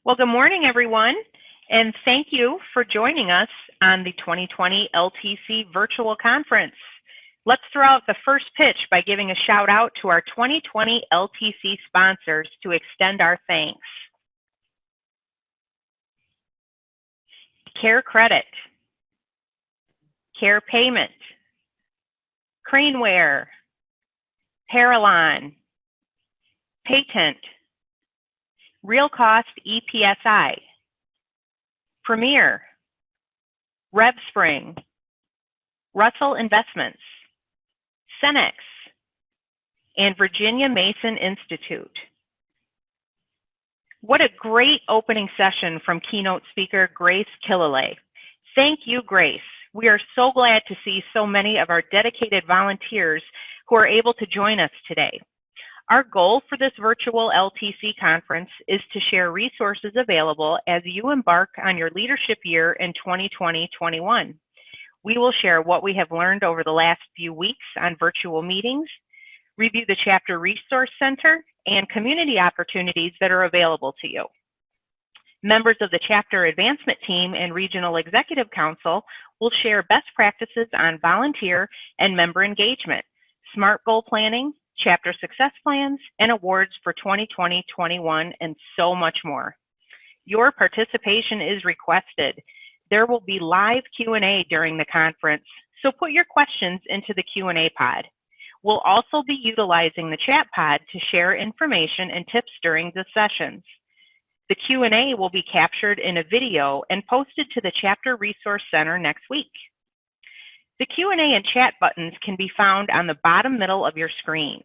Well, good morning, everyone, and thank you for joining us on the 2020 LTC virtual conference. Let's throw out the first pitch by giving a shout out to our 2020 LTC sponsors to extend our thanks. Care Credit, Care Payment, Craneware, Parallon, Patent, Real Cost EPSI, Premier, RevSpring, Russell Investments, Cenex, and Virginia Mason Institute. What a great opening session from keynote speaker Grace Killalay. Thank you, Grace. We are so glad to see so many of our dedicated volunteers who are able to join us today. Our goal for this virtual LTC conference is to share resources available as you embark on your leadership year in 2020-21. We will share what we have learned over the last few weeks on virtual meetings, review the Chapter Resource Center, and community opportunities that are available to you. Members of the Chapter Advancement Team and Regional Executive Council will share best practices on volunteer and member engagement, SMART goal planning, Chapter success plans, and awards for 2020-21, and so much more. Your participation is requested. There will be live Q&A during the conference, so put your questions into the Q&A pod. We'll also be utilizing the chat pod to share information and tips during the sessions. The Q&A will be captured in a video and posted to the Chapter Resource Center next week. The Q&A and chat buttons can be found on the bottom middle of your screen.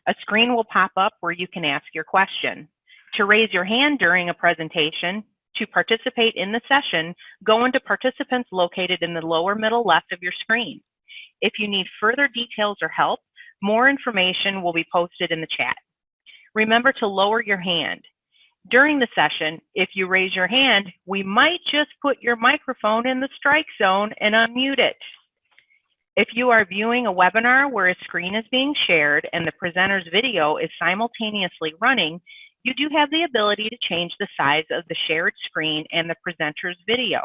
A screen will pop up where you can ask your question. To raise your hand during a presentation, to participate in the session, go into Participants located in the lower middle left of your screen. If you need further details or help, more information will be posted in the chat. Remember to lower your hand. During the session, if you raise your hand, we might just put your microphone in the strike zone and unmute it. If you are viewing a webinar where a screen is being shared and the presenter's video is simultaneously running, you do have the ability to change the size of the shared screen and the presenter's video.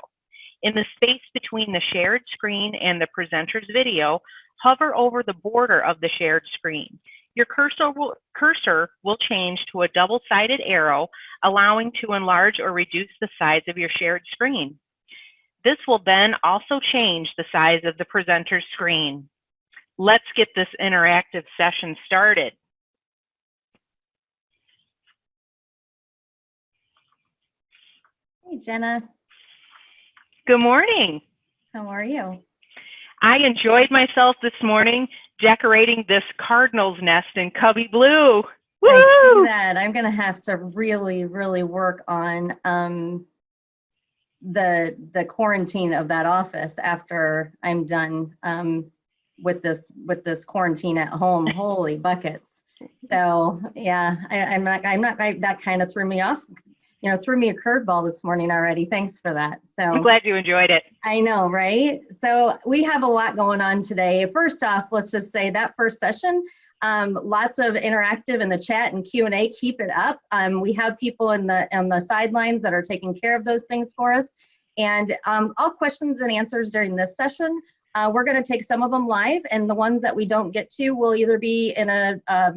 In the space between the shared screen and the presenter's video, hover over the border of the shared screen. Your cursor will change to a double-sided arrow, allowing to enlarge or reduce the size of your shared screen. This will then also change the size of the presenter's screen. Let's get this interactive session started. Hey, Jenna. Good morning. How are you? I enjoyed myself this morning decorating this cardinal's nest in Cubby Blue. Woo! I see that. I'm going to have to really work on the quarantine of that office after I'm done with this quarantine at home. Holy buckets! So yeah, I'm not that kind of threw me off. You know, threw me a curveball this morning already. Thanks for that. So I'm glad you enjoyed it. I know, right? So we have a lot going on today. First off, let's just say that first session, lots of interactive in the chat and Q&A. Keep it up. We have people on the sidelines that are taking care of those things for us. And all questions and answers during this session, we're going to take some of them live, and the ones that we don't get to will either be in a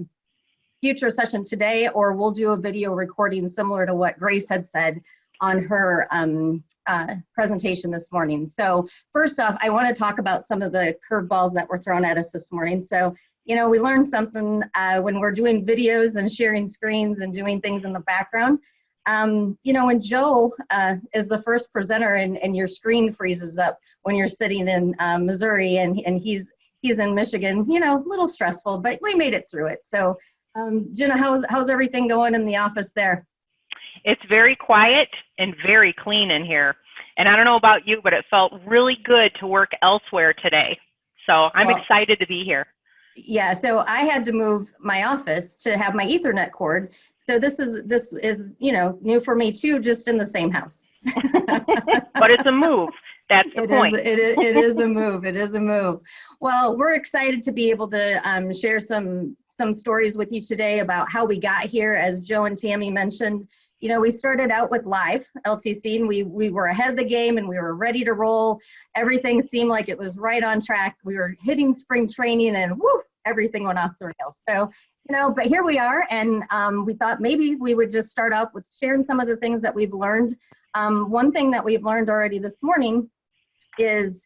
future session today, or we'll do a video recording similar to what Grace had said on her presentation this morning. So first off, I want to talk about some of the curveballs that were thrown at us this morning. So, you know, we learned something when we're doing videos and sharing screens and doing things in the background. You know, when Joe is the first presenter and your screen freezes up when you're sitting in Missouri and he's in Michigan, you know, a little stressful, but we made it through it. So Jenna, how's everything going in the office there? It's very quiet and very clean in here. And I don't know about you, but it felt really good to work elsewhere today. So I'm excited to be here. Yeah, so I had to move my office to have my Ethernet cord. So this is, you know, new for me too, just in the same house. But it's a move. That's the point. It is a move. It is a move. Well, we're excited to be able to share some stories with you today about how we got here. As Joe and Tammy mentioned, you know, we started out with live LTC, and we were ahead of the game and we were ready to roll. Everything seemed like it was right on track. We were hitting spring training and woo, everything went off the rails. So, you know, but here we are, and we thought maybe we would just start off with sharing some of the things that we've learned. One thing that we've learned already this morning is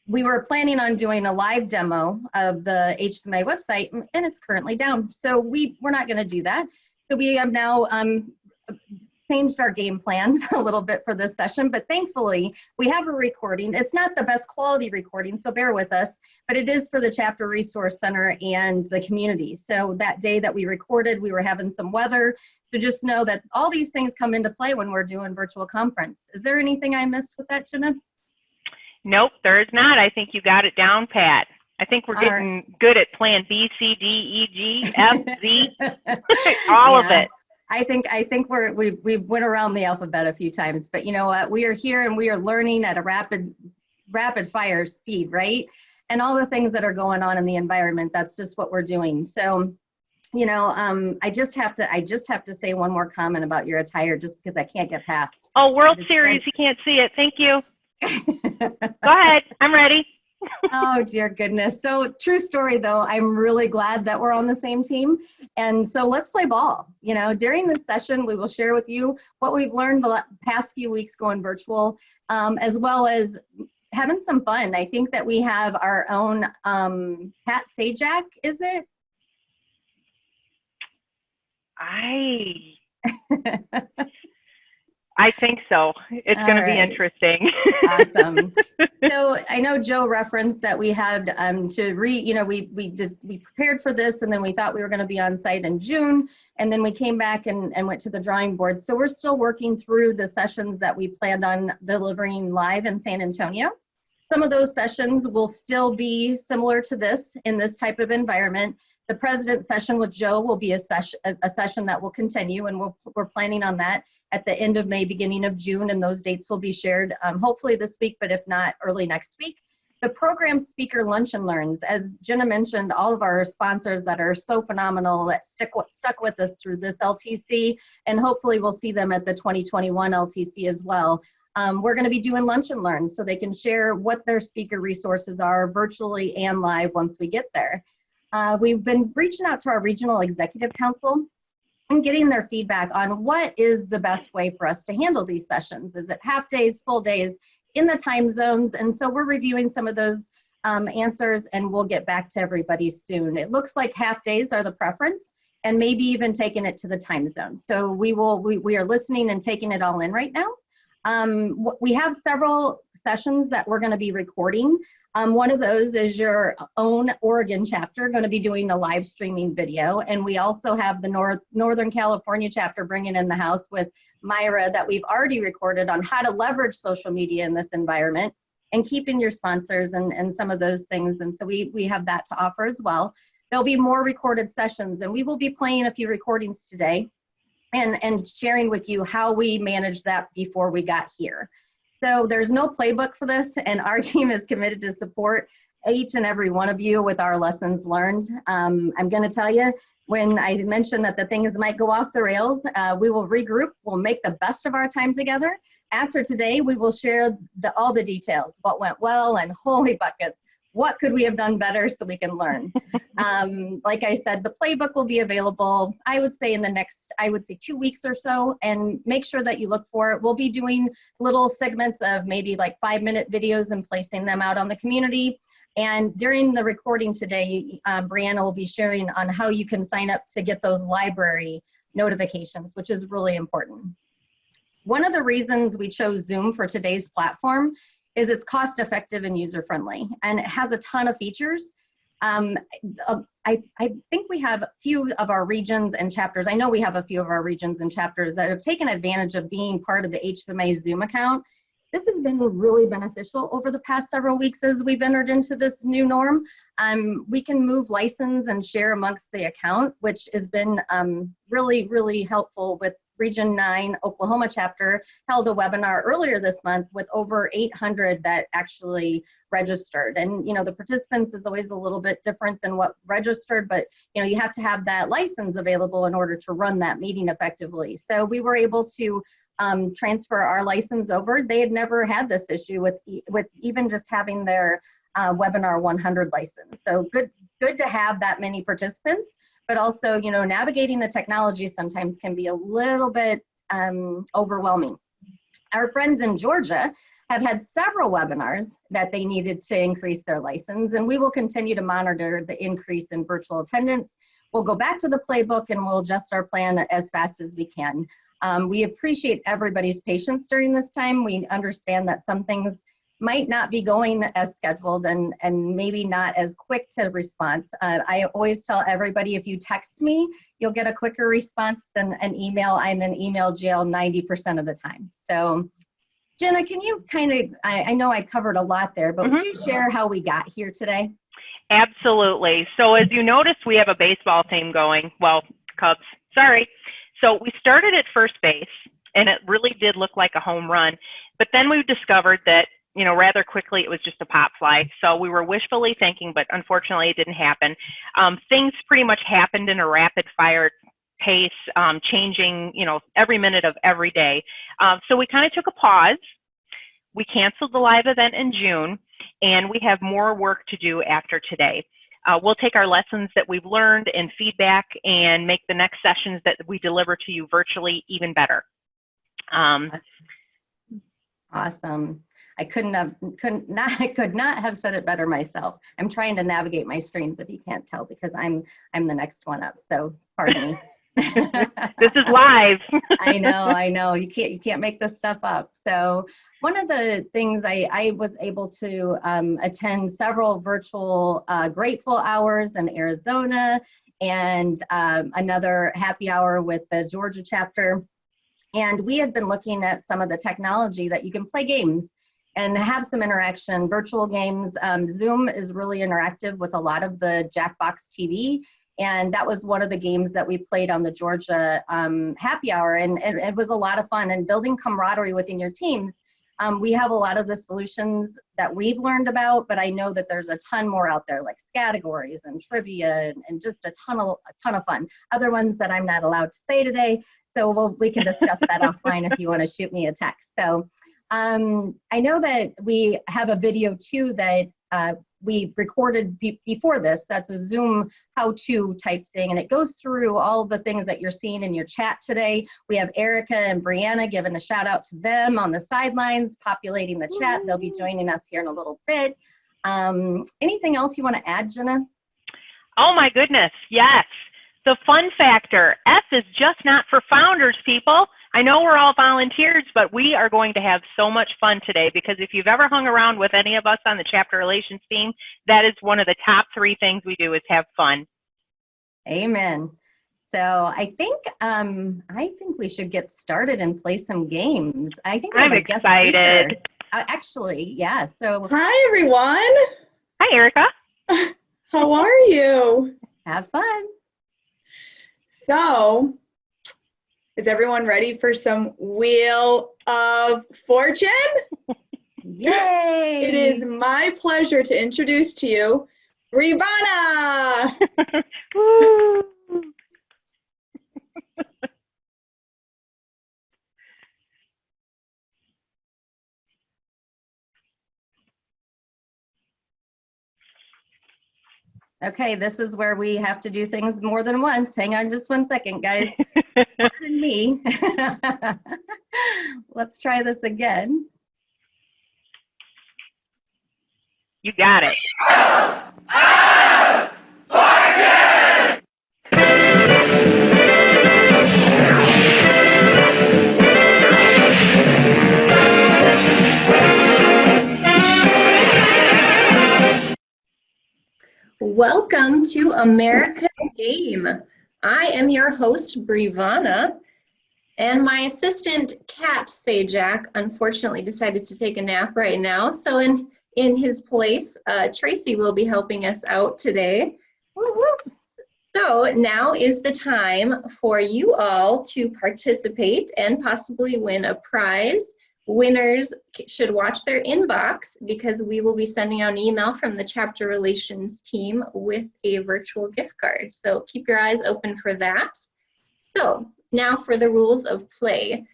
we were planning on doing a live demo of the HFMA website, and it's currently down. So we're not going to do that. So we have now changed our game plan a little bit for this session, but thankfully we have a recording. It's not the best quality recording, so bear with us, but it is for the Chapter Resource Center and the community. So that day that we recorded, we were having some weather. So just know that all these things come into play when we're doing virtual conference. Is there anything I missed with that, Jenna? Nope, there is not. I think you got it down, Pat. I think we're getting good at plan B, C, D, E, G, F, Z, all of it. I think we went around the alphabet a few times, but you know what? We are here and we are learning at a rapid fire speed, right? And all the things that are going on in the environment, that's just what we're doing. So, you know, I just have to say one more comment about your attire, just because I can't get past. Oh, World Series, you can't see it. Thank you. Go ahead, I'm ready. Oh, dear goodness. So true story, though. I'm really glad that we're on the same team. And so let's play ball. You know, during this session, we will share with you what we've learned the past few weeks going virtual, as well as having some fun. I think that we have our own Pat Sajak, is it? I think so. It's going to be interesting. Awesome. So I know Joe referenced that we had we prepared for this, and then we thought we were going to be on site in June, and then we came back and went to the drawing board. So we're still working through the sessions that we planned on delivering live in San Antonio. Some of those sessions will still be similar to this in this type of environment. The president session with Joe will be a session that will continue, and we're planning on that at the end of May, beginning of June, and those dates will be shared hopefully this week, but if not, early next week. The program speaker lunch and learns, as Jenna mentioned, all of our sponsors that are so phenomenal that stuck with us through this LTC, and hopefully we'll see them at the 2021 LTC as well. We're going to be doing lunch and learns so they can share what their speaker resources are virtually and live once we get there. We've been reaching out to our regional executive council and getting their feedback on what is the best way for us to handle these sessions. Is it half days, full days, in the time zones? And so we're reviewing some of those answers, and we'll get back to everybody soon. It looks like half days are the preference, and maybe even taking it to the time zone. So we are listening and taking it all in right now. We have several sessions that we're going to be recording. One of those is your own Oregon chapter going to be doing a live streaming video. And we also have the Northern California chapter bringing in the house with Myra that we've already recorded on how to leverage social media in this environment and keeping your sponsors and some of those things. And so we have that to offer as well. There'll be more recorded sessions, and we will be playing a few recordings today and sharing with you how we managed that before we got here. So there's no playbook for this, and our team is committed to support each and every one of you with our lessons learned. I'm going to tell you, when I mentioned that the things might go off the rails, we will regroup. We'll make the best of our time together. After today, we will share all the details, what went well, and holy buckets, what could we have done better so we can learn? Like I said, the playbook will be available, I would say in the next, 2 weeks or so, and make sure that you look for it. We'll be doing little segments of maybe like 5-minute videos and placing them out on the community. And during the recording today, Brianna will be sharing on how you can sign up to get those library notifications, which is really important. One of the reasons we chose Zoom for today's platform is it's cost effective and user friendly, and it has a ton of features. I think we have a few of our regions and chapters. I know we have a few of our regions and chapters that have taken advantage of being part of the HFMA Zoom account. This has been really beneficial over the past several weeks as we've entered into this new norm. We can move license and share amongst the account, which has been really, really helpful with Region 9 Oklahoma chapter held a webinar earlier this month with over 800 that actually registered. And, the participants is always a little bit different than what registered, but, you have to have that license available in order to run that meeting effectively. So we were able to transfer our license over. They had never had this issue with even just having their webinar 100 license. So good to have that many participants, but also, navigating the technology sometimes can be a little bit overwhelming. Our friends in Georgia have had several webinars that they needed to increase their license, and we will continue to monitor the increase in virtual attendance. We'll go back to the playbook and we'll adjust our plan as fast as we can. We appreciate everybody's patience during this time. We understand that some things might not be going as scheduled and maybe not as quick to response. I always tell everybody, if you text me, you'll get a quicker response than an email. I'm in email jail 90% of the time. So Jenna, can you I know I covered a lot there, but would you share how we got here today? Absolutely. So as you noticed, we have a baseball team going. Well, Cubs, sorry. So we started at first base, and it really did look like a home run. But then we discovered that, rather quickly it was just a pop fly. So we were wishfully thinking, but unfortunately it didn't happen. Things pretty much happened in a rapid fire pace, changing, every minute of every day. So we kind of took a pause. We canceled the live event in June, and we have more work to do after today. We'll take our lessons that we've learned and feedback and make the next sessions that we deliver to you virtually even better. Awesome. I could not have said it better myself. I'm trying to navigate my screens, if you can't tell, because I'm the next one up. So pardon me. This is live. I know. You can't make this stuff up. So one of the things I was able to attend several virtual grateful hours in Arizona, and another happy hour with the Georgia chapter. And we had been looking at some of the technology that you can play games and have some interaction, virtual games. Zoom is really interactive with a lot of the Jackbox TV. And that was one of the games that we played on the Georgia happy hour. And it was a lot of fun. And building camaraderie within your teams. We have a lot of the solutions that we've learned about, but I know that there's a ton more out there, like categories and trivia and just a ton of fun. Other ones that I'm not allowed to say today. So we can discuss that offline if you want to shoot me a text. So I know that we have a video too that we recorded before this. That's a Zoom how-to type thing, and it goes through all the things that you're seeing in your chat today. We have Erica and Brianna giving a shout out to them on the sidelines, populating the chat. They'll be joining us here in a little bit. Anything else you want to add, Jenna? Oh my goodness, yes. The fun factor. F is just not for founders, people. I know we're all volunteers, but we are going to have so much fun today, because if you've ever hung around with any of us on the chapter relations team, that is one of the top 3 things we do, is have fun. Amen. So I think we should get started and play some games. I think we have I'm a guest excited. speaker. Actually, yeah. So hi, everyone. Hi, Erica. How are you? Have fun. So, is everyone ready for some Wheel of Fortune? Yay! It is my pleasure to introduce to you Rivana. Woo. Okay, this is where we have to do things more than once. Hang on just 1 second, guys. Pardon me. Let's try this again. You got it. Welcome to America's Game. I am your host, Brivana, and my assistant, Kat Sajak, unfortunately decided to take a nap right now. So in his place, Tracy will be helping us out today. So now is the time for you all to participate and possibly win a prize. Winners should watch their inbox because we will be sending out an email from the chapter relations team with a virtual gift card. So keep your eyes open for that. So now for the rules of play.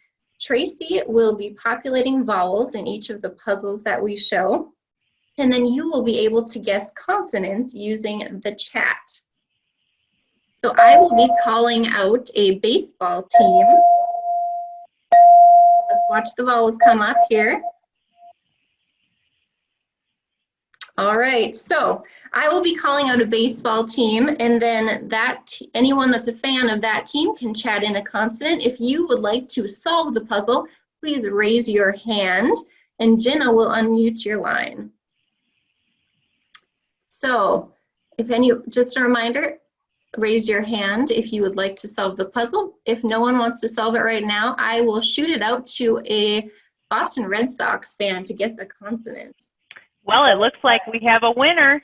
Tracy will be populating vowels in each of the puzzles that we show, and then you will be able to guess consonants using the chat. So I will be calling out a baseball team. Let's watch the vowels come up here. All right, so I will be calling out a baseball team, and then anyone that's a fan of that team can chat in a consonant. If you would like to solve the puzzle, please raise your hand, and Jenna will unmute your line. So, just a reminder, raise your hand if you would like to solve the puzzle. If no one wants to solve it right now, I will shoot it out to a Boston Red Sox fan to guess a consonant. Well, it looks like we have a winner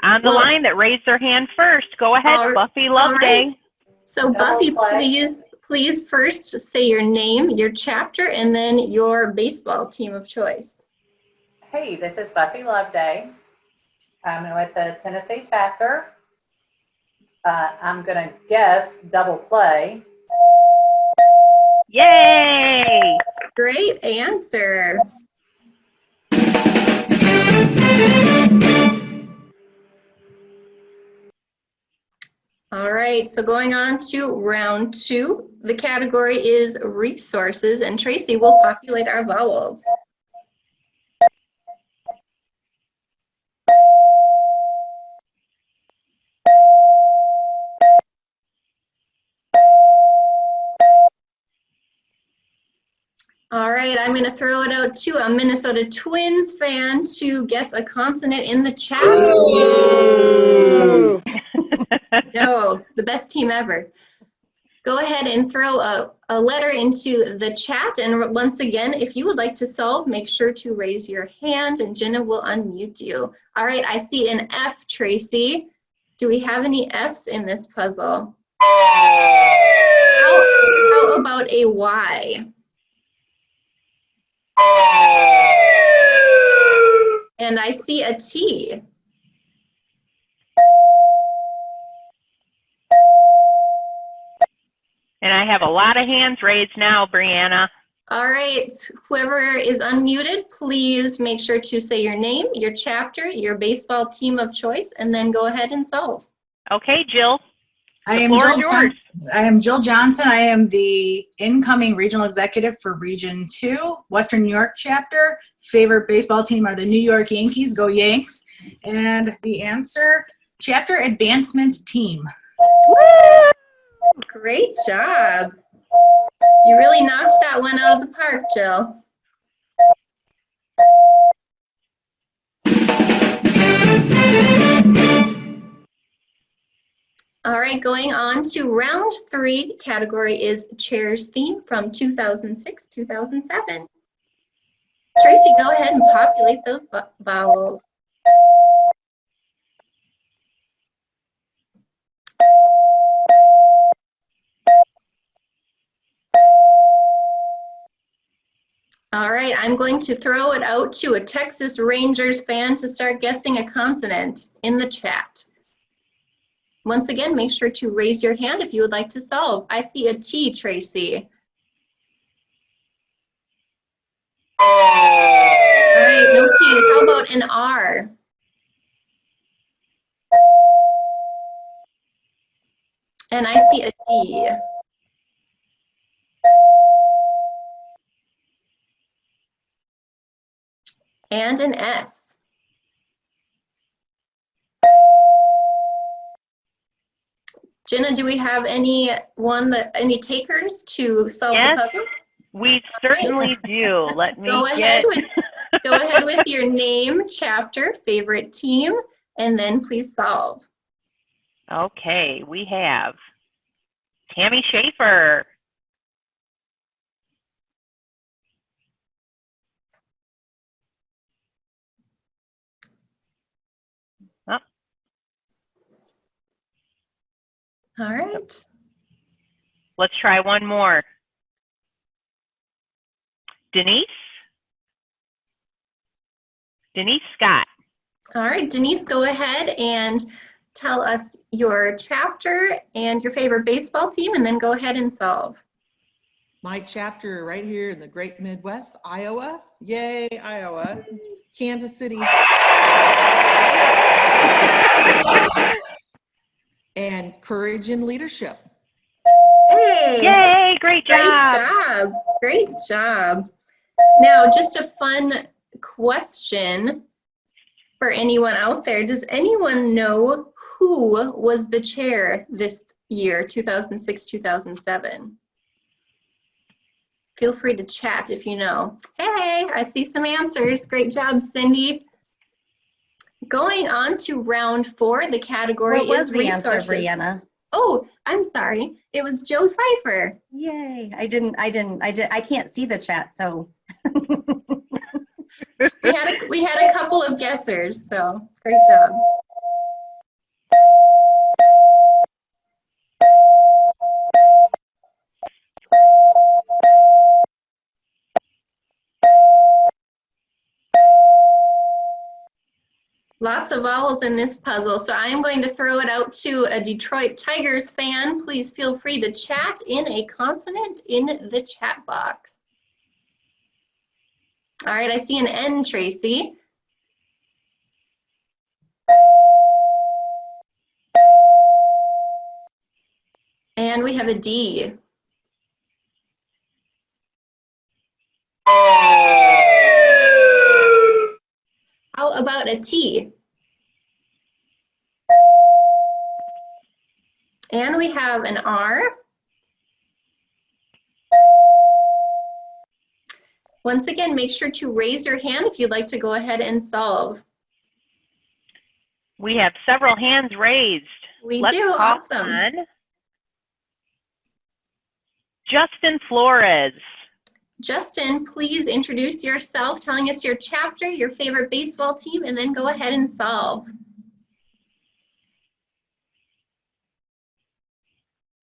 on the line that raised their hand first. Go ahead, Buffy Loveday. So Buffy, please first say your name, your chapter, and then your baseball team of choice. Hey, this is Buffy Loveday. I'm with the Tennessee chapter. I'm going to guess double play. Yay! Great answer. All right, so going on to round 2, the category is resources, and Tracy will populate our vowels. All right, I'm going to throw it out to a Minnesota Twins fan to guess a consonant in the chat. No, the best team ever. Go ahead and throw a letter into the chat. And once again, if you would like to solve, make sure to raise your hand and Jenna will unmute you. All right, I see an F, Tracy. Do we have any Fs in this puzzle? How about a Y? And I see a T. And I have a lot of hands raised now, Brianna. All right, whoever is unmuted, please make sure to say your name, your chapter, your baseball team of choice, and then go ahead and solve. Okay, Jill. I am Jill Johnson. I am the incoming regional executive for Region 2, Western New York chapter. Favorite baseball team are the New York Yankees. Go Yanks. And the answer, chapter advancement team. Woo! Great job. You really knocked that one out of the park, Jill. All right, going on to round 3, category is Chair's Theme from 2006-2007. Tracy, go ahead and populate those vowels. All right, I'm going to throw it out to a Texas Rangers fan to start guessing a consonant in the chat. Once again, make sure to raise your hand if you would like to solve. I see a T, Tracy. All right, no T's. How about an R? And I see a D. And an S. Jenna, do we have any takers to solve the puzzle? We certainly do. Let me go ahead with your name, chapter, favorite team, and then please solve. Okay, we have Tammy Schaefer. All right. Let's try one more. Denise? Denise Scott. All right, Denise, go ahead and tell us your chapter and your favorite baseball team, and then go ahead and solve. My chapter right here in the great Midwest, Iowa. Yay, Iowa. Kansas City. And courage and leadership. Hey! Yay, great Great job. job. Great job. Now, just a fun question for anyone out there. Does anyone know who was the chair this year, 2006-2007? Feel free to chat if you know. Hey, I see some answers. Great job, Cindy. Going on to round 4, the category What was is the answer, resources. Brianna? Oh, I'm sorry. It was Joe Pfeiffer. Yay! I can't see the chat, so. We had a couple of guessers, so great job. Lots of vowels in this puzzle, so I am going to throw it out to a Detroit Tigers fan. Please feel free to chat in a consonant in the chat box. All right, I see an N, Tracy. And we have a D. How about a T? And we have an R. Once again, make sure to raise your hand if you'd like to go ahead and solve. We have several hands raised. We Let's do, call awesome. on Justin Flores. Justin, please introduce yourself, telling us your chapter, your favorite baseball team, and then go ahead and solve.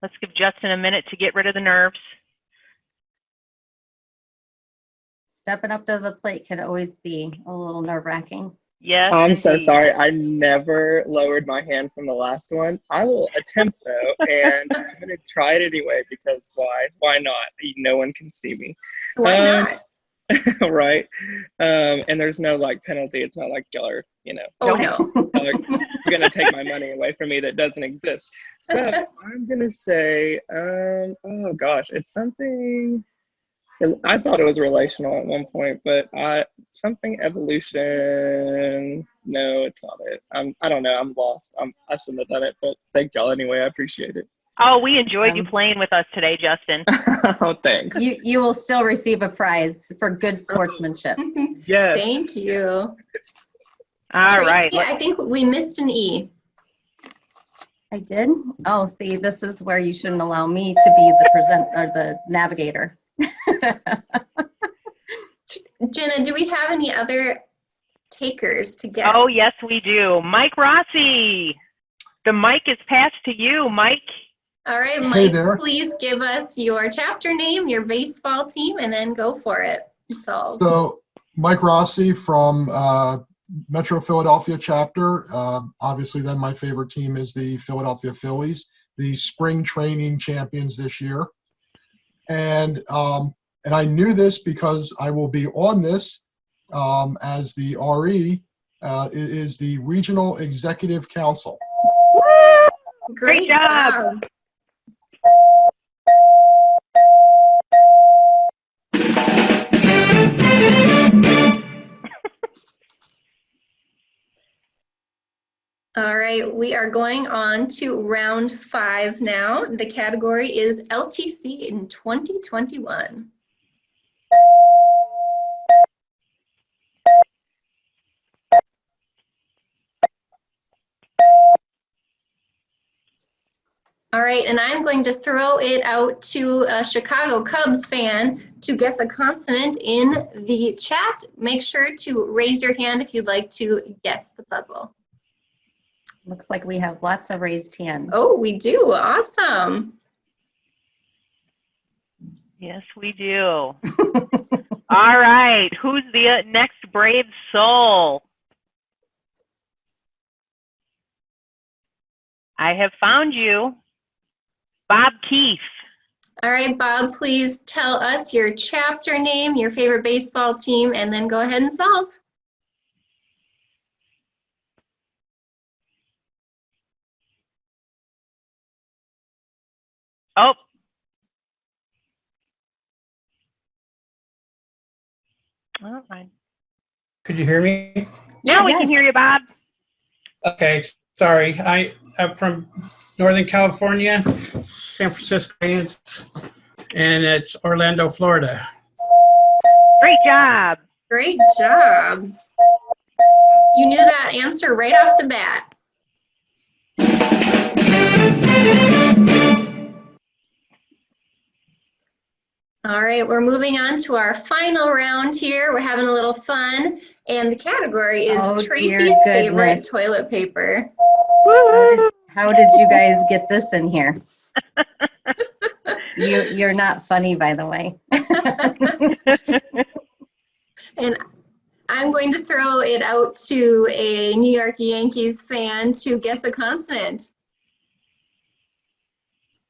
Let's give Justin a minute to get rid of the nerves. Stepping up to the plate can always be a little nerve-wracking. Yes. I'm so indeed. sorry. I never lowered my hand from the last one. I will attempt though, and I'm gonna try it anyway because why? Why not? No one can see me. Why not? Right. And there's no like penalty. It's not like y'all are, Oh, no. you're gonna take my money away from me that doesn't exist. So I'm gonna say, oh gosh, it's something. I thought it was relational at one point, but something evolution. No, it's not it. I don't know. I'm lost. I shouldn't have done it, but thank y'all anyway. I appreciate it. Oh, we enjoyed you playing with us today, Justin. Oh, thanks. You will still receive a prize for good sportsmanship. Yes. Thank you. All Tracy, right. I think we missed an E. I did? Oh, see, this is where you shouldn't allow me to be the navigator. Jenna, do we have any other takers to guess? Oh, yes, we do. Mike Rossi. The mic is passed to you, Mike. All right, Hey Mike, there. please give us your chapter name, your baseball team, and then go for it. So Mike Rossi from Metro Philadelphia chapter. Obviously, then my favorite team is the Philadelphia Phillies, the spring training champions this year. And I knew this because I will be on this as the RE. It is the Regional Executive Council. Great job. All right, we are going on to round 5 now. The category is LTC in 2021. All right, and I'm going to throw it out to a Chicago Cubs fan to guess a consonant in the chat. Make sure to raise your hand if you'd like to guess the puzzle. Looks like we have lots of raised hands. Oh, we do. Awesome. Yes, we do. All right. Who's the next brave soul? I have found you. Bob Keefe. All right, Bob, please tell us your chapter name, your favorite baseball team, and then go ahead and solve. Oh. Oh, fine. Could you hear me? Now we can hear you, Bob. Okay, sorry. I'm from Northern California, San Francisco, and it's Orlando, Florida. Great job. Great job. You knew that answer right off the bat. All right, we're moving on to our final round here. We're having a little fun, and the category is Tracy's favorite toilet paper. How did you guys get this in here? You're not funny, by the way. And I'm going to throw it out to a New York Yankees fan to guess a consonant.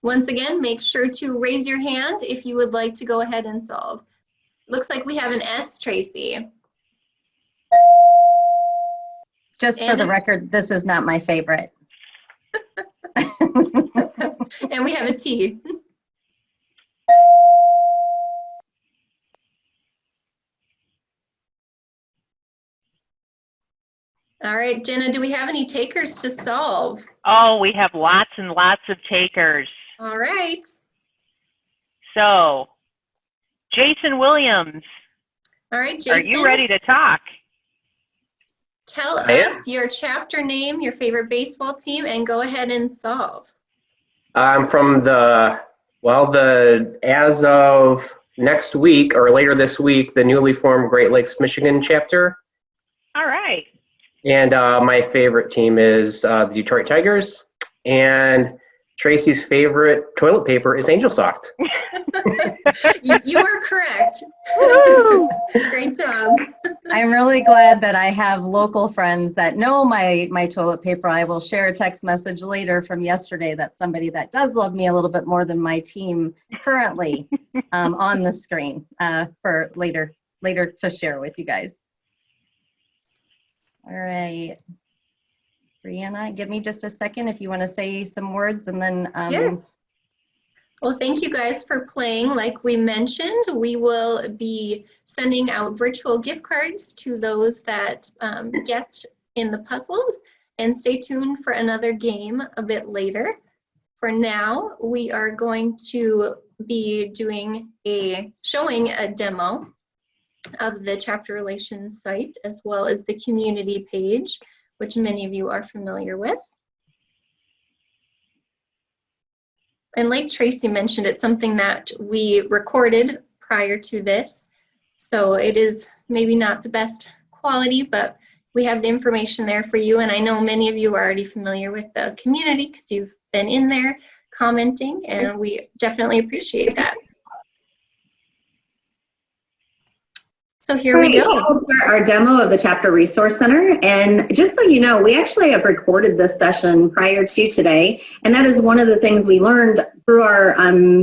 Once again, make sure to raise your hand if you would like to go ahead and solve. Looks like we have an S, Tracy. Just for the record, this is not my favorite. And we have a T. All right, Jenna, do we have any takers to solve? Oh, we have lots and lots of takers. All right. So, Jason Williams. All right, Jason. Are you ready to talk? Tell us your chapter name, your favorite baseball team, and go ahead and solve. I'm from as of next week or later this week, the newly formed Great Lakes, Michigan chapter. All right. And my favorite team is the Detroit Tigers. And Tracy's favorite toilet paper is Angel Soft. You are correct. Great job. I'm really glad that I have local friends that know my toilet paper. I will share a text message later from yesterday that somebody that does love me a little bit more than my team currently on the screen for later to share with you guys. All right. Brianna, give me just a second if you want to say some words and then. Yes. Well, thank you guys for playing. Like we mentioned, we will be sending out virtual gift cards to those that guessed in the puzzles, and stay tuned for another game a bit later. For now, we are going to be showing a demo of the chapter relations site as well as the community page, which many of you are familiar with. And like Tracy mentioned, it's something that we recorded prior to this. So it is maybe not the best quality, but we have the information there for you. And I know many of you are already familiar with the community because you've been in there commenting, and we definitely appreciate that. So here we go. Our demo of the Chapter Resource Center. And just so you know, we actually have recorded this session prior to today. And that is one of the things we learned through our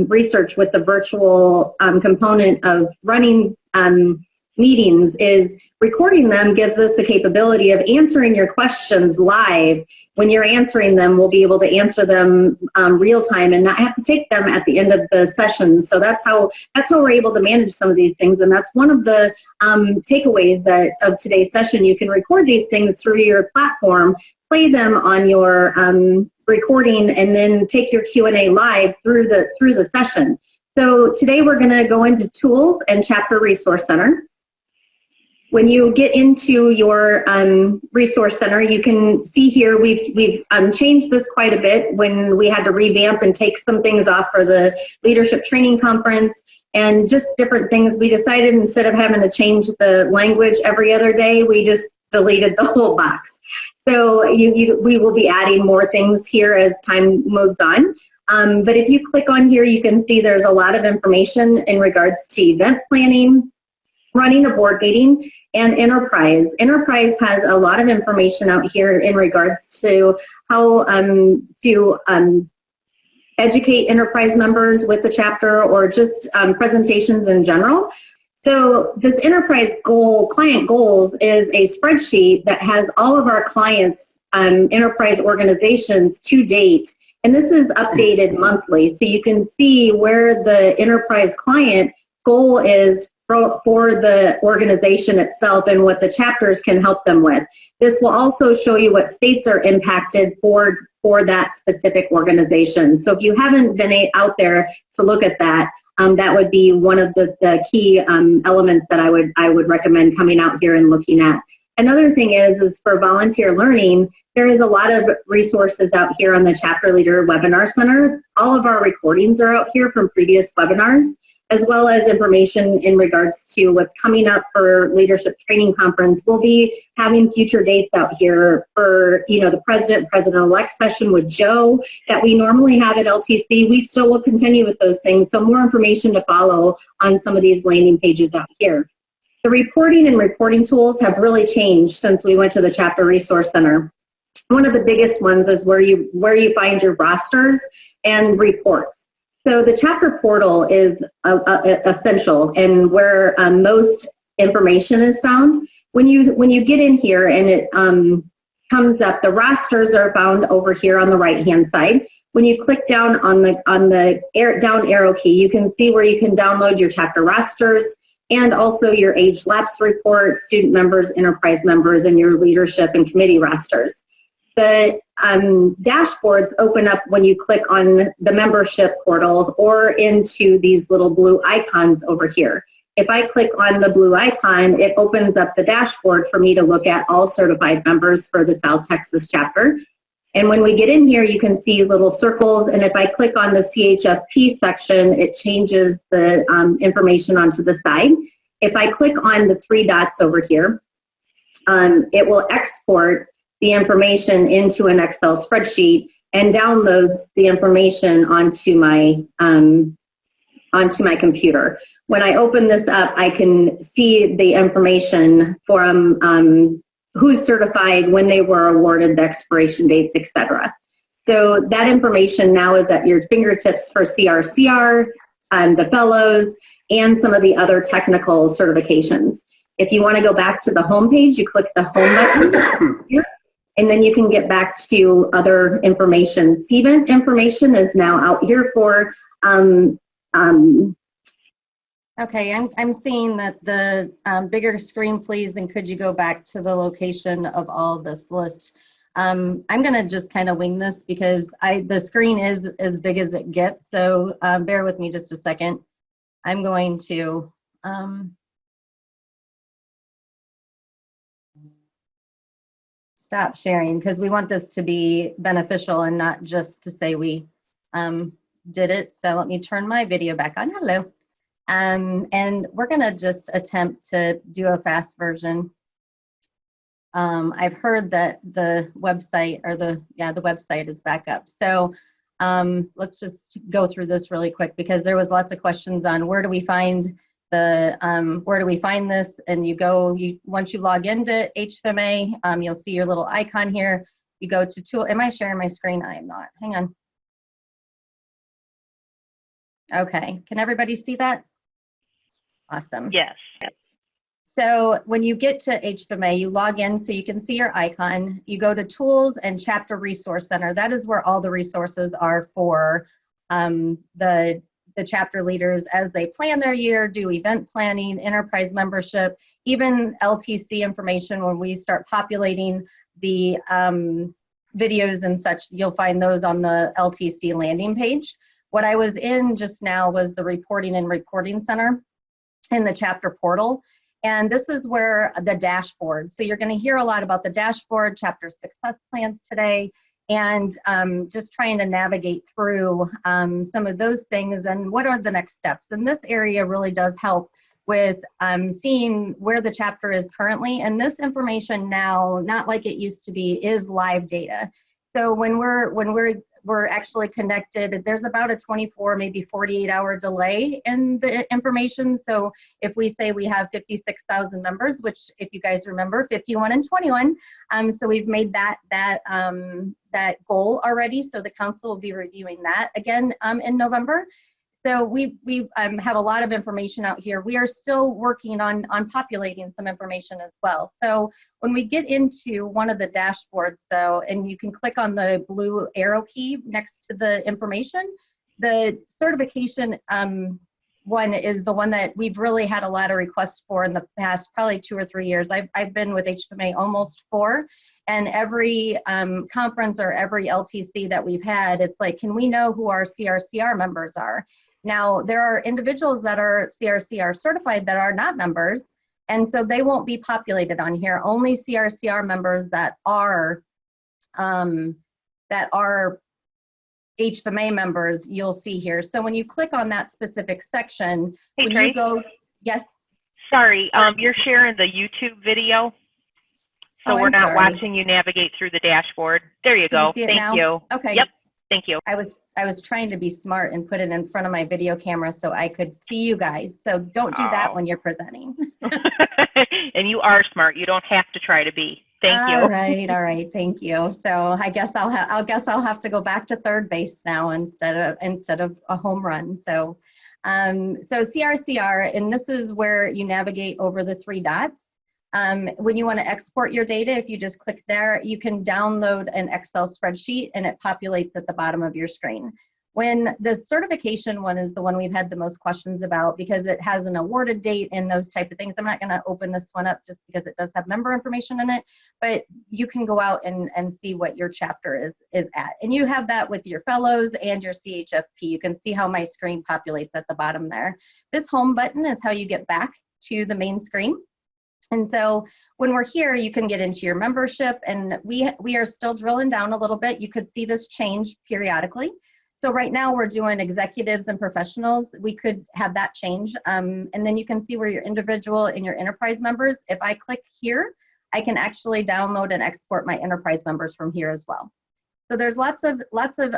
research with the virtual component of running meetings is recording them gives us the capability of answering your questions live. When you're answering them, we'll be able to answer them real time and not have to take them at the end of the session. So that's how we're able to manage some of these things. And that's one of the takeaways of today's session. You can record these things through your platform, play them on your recording, and then take your Q&A live through the session. So today we're going to go into Tools and Chapter Resource Center. When you get into your Resource Center, you can see here we've changed this quite a bit when we had to revamp and take some things off for the Leadership Training Conference and just different things. We decided instead of having to change the language every other day, we just deleted the whole box. So we will be adding more things here as time moves on. But if you click on here, you can see there's a lot of information in regards to event planning, running a board meeting, and Enterprise. Enterprise has a lot of information out here in regards to how to educate Enterprise members with the chapter, or just presentations in general. So this Enterprise client goals is a spreadsheet that has all of our clients' Enterprise organizations to date. And this is updated monthly. So you can see where the Enterprise client goal is for the organization itself and what the chapters can help them with. This will also show you what states are impacted for that specific organization. So if you haven't been out there to look at that, that would be one of the key elements that I would recommend coming out here and looking at. Another thing is for volunteer learning, there is a lot of resources out here on the Chapter Leader Webinar Center. All of our recordings are out here from previous webinars, as well as information in regards to what's coming up for Leadership Training Conference. We'll be having future dates out here for, the President-Elect session with Joe that we normally have at LTC. We still will continue with those things, so more information to follow on some of these landing pages out here. The reporting and reporting tools have really changed since we went to the Chapter Resource Center. One of the biggest ones is where you find your rosters and reports. So the chapter portal is essential and where most information is found. When you get in here and it comes up, the rosters are found over here on the right-hand side. When you click down on the down arrow key, you can see where you can download your chapter rosters and also your age lapse report, student members, Enterprise members, and your leadership and committee rosters. The dashboards open up when you click on the membership portal or into these little blue icons over here. If I click on the blue icon, it opens up the dashboard for me to look at all certified members for the South Texas chapter. And when we get in here, you can see little circles. And if I click on the CHFP section, it changes the information onto the side. If I click on the three dots over here, it will export the information into an Excel spreadsheet and downloads the information onto my computer. When I open this up, I can see the information from who's certified, when they were awarded, the expiration dates, etc. So that information now is at your fingertips for CRCR, the fellows, and some of the other technical certifications. If you want to go back to the home page, you click the home button here, and then you can get back to other information. CVent information is now out here for Okay, I'm seeing that the bigger screen, please, and could you go back to the location of all this list? I'm going to just kind of wing this because the screen is as big as it gets, so bear with me just a second. I'm going to stop sharing because we want this to be beneficial and not just to say we did it. So let me turn my video back on. Hello. And we're going to just attempt to do a fast version. I've heard that the website the website is back up. So let's just go through this really quick because there was lots of questions on where do we find this, and once you log into HFMA, you'll see your little icon here. You go to tool. Am I sharing my screen? I am not. Hang on. Okay, can everybody see that? Awesome. Yes. So when you get to HFMA, you log in so you can see your icon. You go to Tools and Chapter Resource Center. That is where all the resources are for the chapter leaders as they plan their year, do event planning, Enterprise membership, even LTC information. When we start populating the videos and such, you'll find those on the LTC landing page. What I was in just now was the Reporting and Recording Center in the chapter portal. And this is where the dashboard. So you're going to hear a lot about the dashboard, chapter success plans today, and just trying to navigate through some of those things and what are the next steps. And this area really does help with seeing where the chapter is currently. And this information now, not like it used to be, is live data. So when we're actually connected, there's about a 24, maybe 48-hour delay in the information. So if we say we have 56,000 members, which if you guys remember, 51 and 21, so we've made that goal already. So the council will be reviewing that again in November. So we have a lot of information out here. We are still working on populating some information as well. So when we get into one of the dashboards though, and you can click on the blue arrow key next to the information, the certification one is the one that we've really had a lot of requests for in the past probably 2 or 3 years. I've been with HFMA almost 4. And every conference or every LTC that we've had, it's like, can we know who our CRCR members are? Now, there are individuals that are CRCR certified that are not members, and so they won't be populated on here. Only CRCR members that are HFMA members, you'll see here. So when you click on that specific section, Hey, when Trace? you go, yes? Sorry, you're sharing the YouTube video, so Oh, we're I'm not sorry. watching you navigate through the dashboard. There you Can you go. see it Thank now? you. Okay. Yep. Thank you. I was trying to be smart and put it in front of my video camera so I could see you guys. So don't do that Oh. when you're presenting. And you are smart. You don't have to try to be. Thank you. All right. Thank you. So I guess I'll have to go back to third base now instead of a home run. So so CRCR, and this is where you navigate over the 3 dots. When you want to export your data, if you just click there, you can download an Excel spreadsheet and it populates at the bottom of your screen. When the certification one is the one we've had the most questions about because it has an awarded date and those type of things. I'm not going to open this one up just because it does have member information in it, but you can go out and see what your chapter is at. And you have that with your fellows and your CHFP. You can see how my screen populates at the bottom there. This home button is how you get back to the main screen. And so when we're here, you can get into your membership, and we are still drilling down a little bit. You could see this change periodically. So right now we're doing executives and professionals. We could have that change. And then you can see where your individual and your enterprise members, if I click here, I can actually download and export my enterprise members from here as well. So there's lots of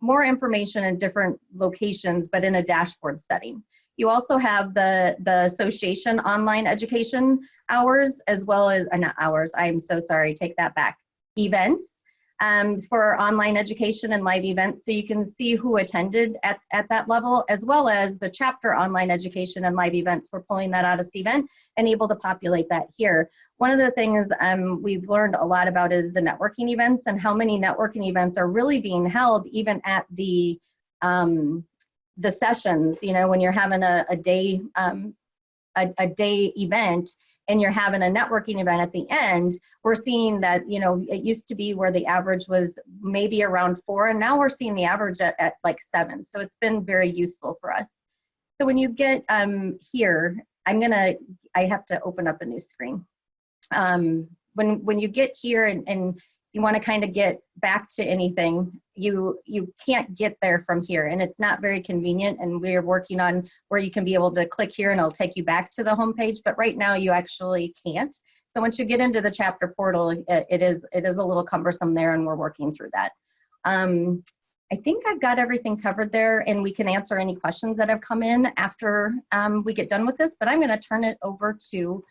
more information in different locations, but in a dashboard setting. You also have the association online education hours, as well as, not hours, I'm so sorry, take that back, events for online education and live events. So you can see who attended at that level, as well as the chapter online education and live events. We're pulling that out of CVent and able to populate that here. One of the things we've learned a lot about is the networking events and how many networking events are really being held even at the sessions. You know, when you're having a day event and you're having a networking event at the end, we're seeing that, you know, it used to be where the average was maybe around 4, and now we're seeing the average at like 7. So it's been very useful for us. So when you get here, I have to open up a new screen. When you get here and you want to kind of get back to anything, you can't get there from here, and it's not very convenient, and we're working on where you can be able to click here and it'll take you back to the home page, but right now you actually can't. So once you get into the chapter portal, it is a little cumbersome there, and we're working through that. I think I've got everything covered there, and we can answer any questions that have come in after we get done with this, but I'm going to turn it over to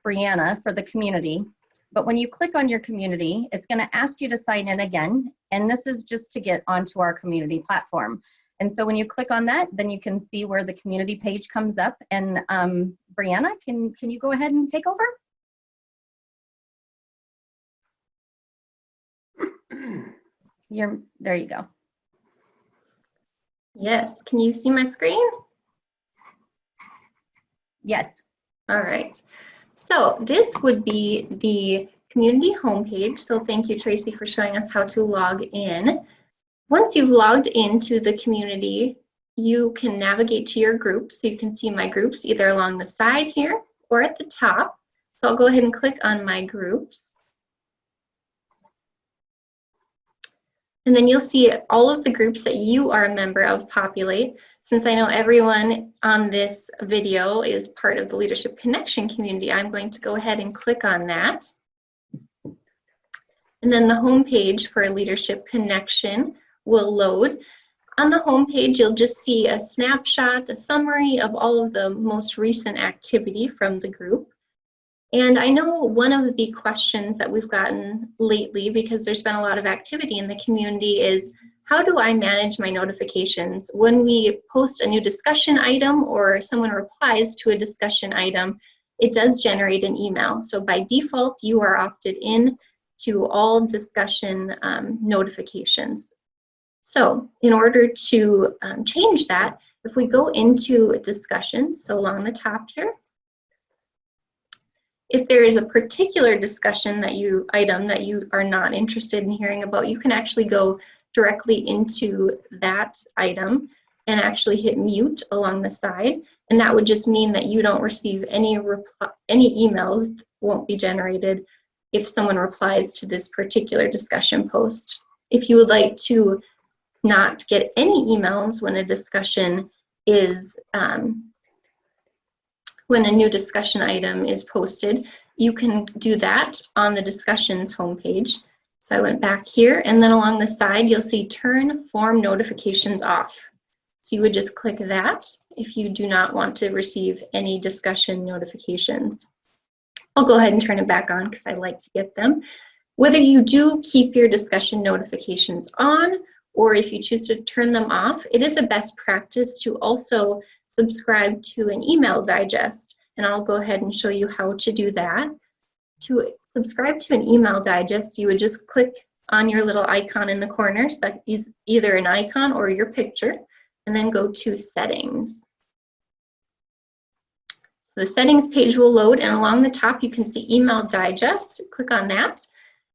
Brianna for the community. But when you click on your community, it's going to ask you to sign in again. And this is just to get onto our community platform. And so when you click on that, then you can see where the community page comes up. And Brianna, can you go ahead and take over? There you go. Yes, can you see my screen? Yes. All right. So this would be the community homepage. So thank you, Tracy, for showing us how to log in. Once you've logged into the community, you can navigate to your groups. So you can see my groups either along the side here or at the top. So I'll go ahead and click on my groups. And then you'll see all of the groups that you are a member of populate. Since I know everyone on this video is part of the Leadership Connection community, I'm going to go ahead and click on that. And then the home page for Leadership Connection will load. On the home page, you'll just see a snapshot, a summary of all of the most recent activity from the group. And I know one of the questions that we've gotten lately, because there's been a lot of activity in the community, is how do I manage my notifications? When we post a new discussion item or someone replies to a discussion item, it does generate an email. So by default, you are opted in to all discussion notifications. So in order to change that, if we go into discussion, so along the top here, if there is a particular discussion item that you are not interested in hearing about, you can actually go directly into that item and actually hit mute along the side. And that would just mean that you don't receive any emails won't be generated if someone replies to this particular discussion post. If you would like to not get any emails when a discussion is, when a new discussion item is posted, you can do that on the discussions homepage. So I went back here, and then along the side, you'll see turn form notifications off. So you would just click that if you do not want to receive any discussion notifications. I'll go ahead and turn it back on because I like to get them. Whether you do keep your discussion notifications on, or if you choose to turn them off, it is a best practice to also subscribe to an email digest. And I'll go ahead and show you how to do that. To subscribe to an email digest, you would just click on your little icon in the corner, so that is either an icon or your picture, and then go to settings. So the settings page will load, and along the top you can see email digest. Click on that,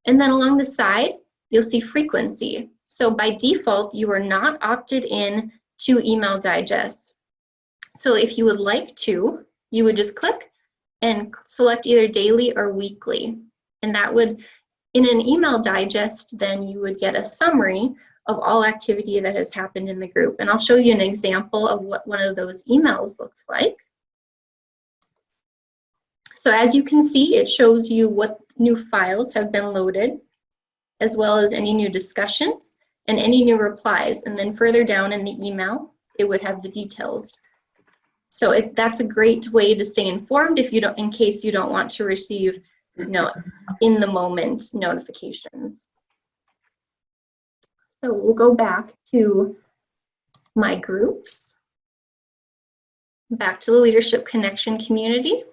and then along the side you'll see frequency. So by default, you are not opted in to email digest. So if you would like to, you would just click and select either daily or weekly. And that would, in an email digest, then you would get a summary of all activity that has happened in the group. And I'll show you an example of what one of those emails looks like. So as you can see, it shows you what new files have been loaded, as well as any new discussions and any new replies. And then further down in the email, it would have the details. So that's a great way to stay informed if you don't, in case you don't want to receive, in the moment notifications. So we'll go back to my groups, back to the Leadership Connection community.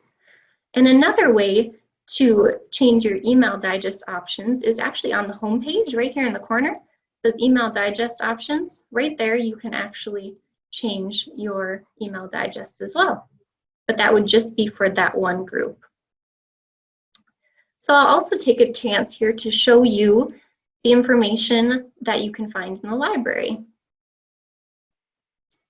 And another way to change your email digest options is actually on the home page right here in the corner. The email digest options, right there you can actually change your email digest as well. But that would just be for that one group. So I'll also take a chance here to show you the information that you can find in the library.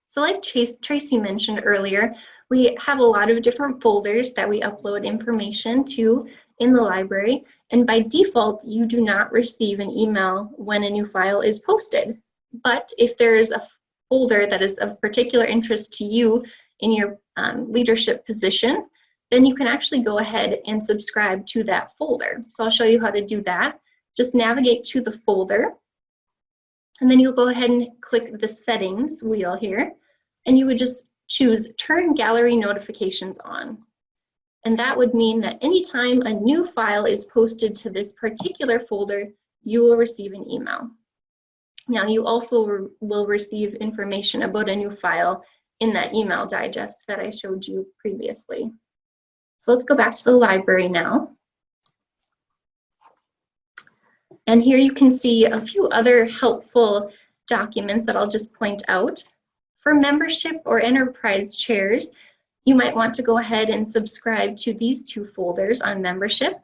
So like Tracy mentioned earlier, we have a lot of different folders that we upload information to in the library, and by default, you do not receive an email when a new file is posted. But if there's a folder that is of particular interest to you in your leadership position, then you can actually go ahead and subscribe to that folder. So I'll show you how to do that. Just navigate to the folder, and then you'll go ahead and click the settings wheel here, and you would just choose turn gallery notifications on. And that would mean that anytime a new file is posted to this particular folder, you will receive an email. Now you also will receive information about a new file in that email digest that I showed you previously. So let's go back to the library now. And here you can see a few other helpful documents that I'll just point out. For membership or enterprise chairs, you might want to go ahead and subscribe to these two folders on membership.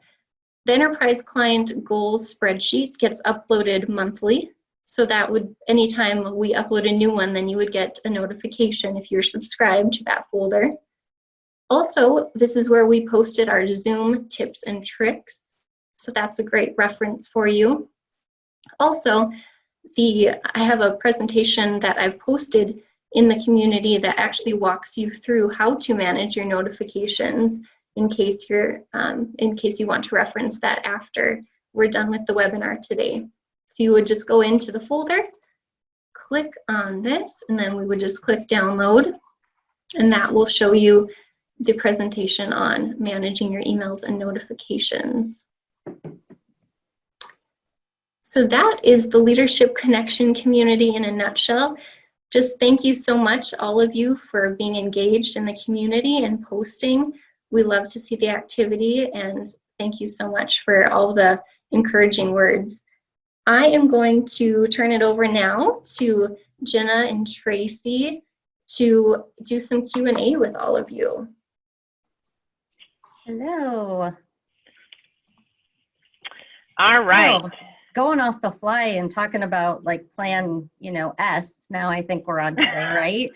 The enterprise client goals spreadsheet gets uploaded monthly. So that would, anytime we upload a new one, then you would get a notification if you're subscribed to that folder. Also, this is where we posted our Zoom tips and tricks. So that's a great reference for you. Also, I have a presentation that I've posted in the community that actually walks you through how to manage your notifications in case you want to reference that after we're done with the webinar today. So you would just go into the folder, click on this, and then we would just click download, and that will show you the presentation on managing your emails and notifications. So that is the Leadership Connection community in a nutshell. Just thank you so much, all of you, for being engaged in the community and posting. We love to see the activity, and thank you so much for all the encouraging words. I am going to turn it over now to Jenna and Tracy to do some Q&A with all of you. Hello. All right. So, going off the fly and talking about like plan, S, now I think we're on today, right?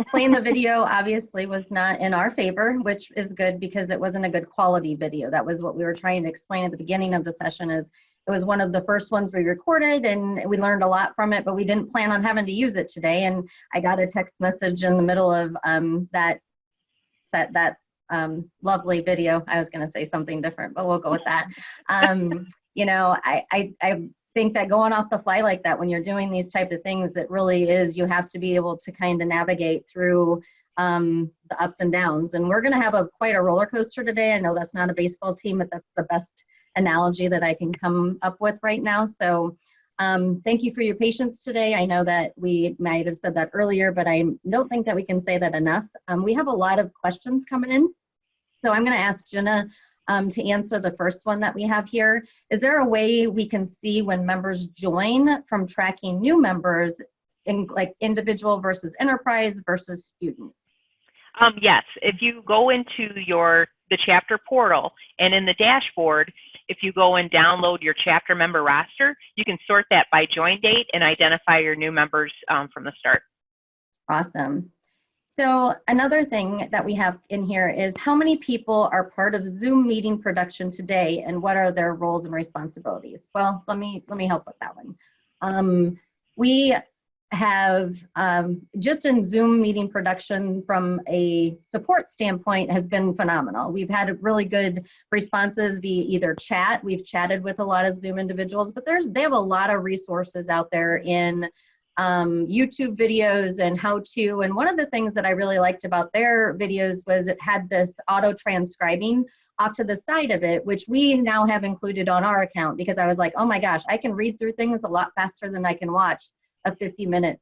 Playing the video obviously was not in our favor, which is good because it wasn't a good quality video. That was what we were trying to explain at the beginning of the session. Is it was one of the first ones we recorded and we learned a lot from it, but we didn't plan on having to use it today. And I got a text message in the middle of that lovely video. I was going to say something different, but we'll go with that. I think that going off the fly like that, when you're doing these type of things, it really is, you have to be able to kind of navigate through the ups and downs. And we're going to have quite a roller coaster today. I know that's not a baseball team, but that's the best analogy that I can come up with right now. So thank you for your patience today. I know that we might have said that earlier, but I don't think that we can say that enough. We have a lot of questions coming in. So I'm going to ask Jenna to answer the first one that we have here. Is there a way we can see when members join from tracking new members in like individual versus enterprise versus student? Yes, if you go into the chapter portal and in the dashboard, if you go and download your chapter member roster, you can sort that by join date and identify your new members from the start. Awesome. So another thing that we have in here is how many people are part of Zoom meeting production today and what are their roles and responsibilities? Well, let me help with that one. We have just in Zoom meeting production from a support standpoint has been phenomenal. We've had really good responses via either chat. We've chatted with a lot of Zoom individuals, but they have a lot of resources out there in YouTube videos and how to. And one of the things that I really liked about their videos was it had this auto transcribing off to the side of it, which we now have included on our account because I was like, oh my gosh, I can read through things a lot faster than I can watch a 50-minute,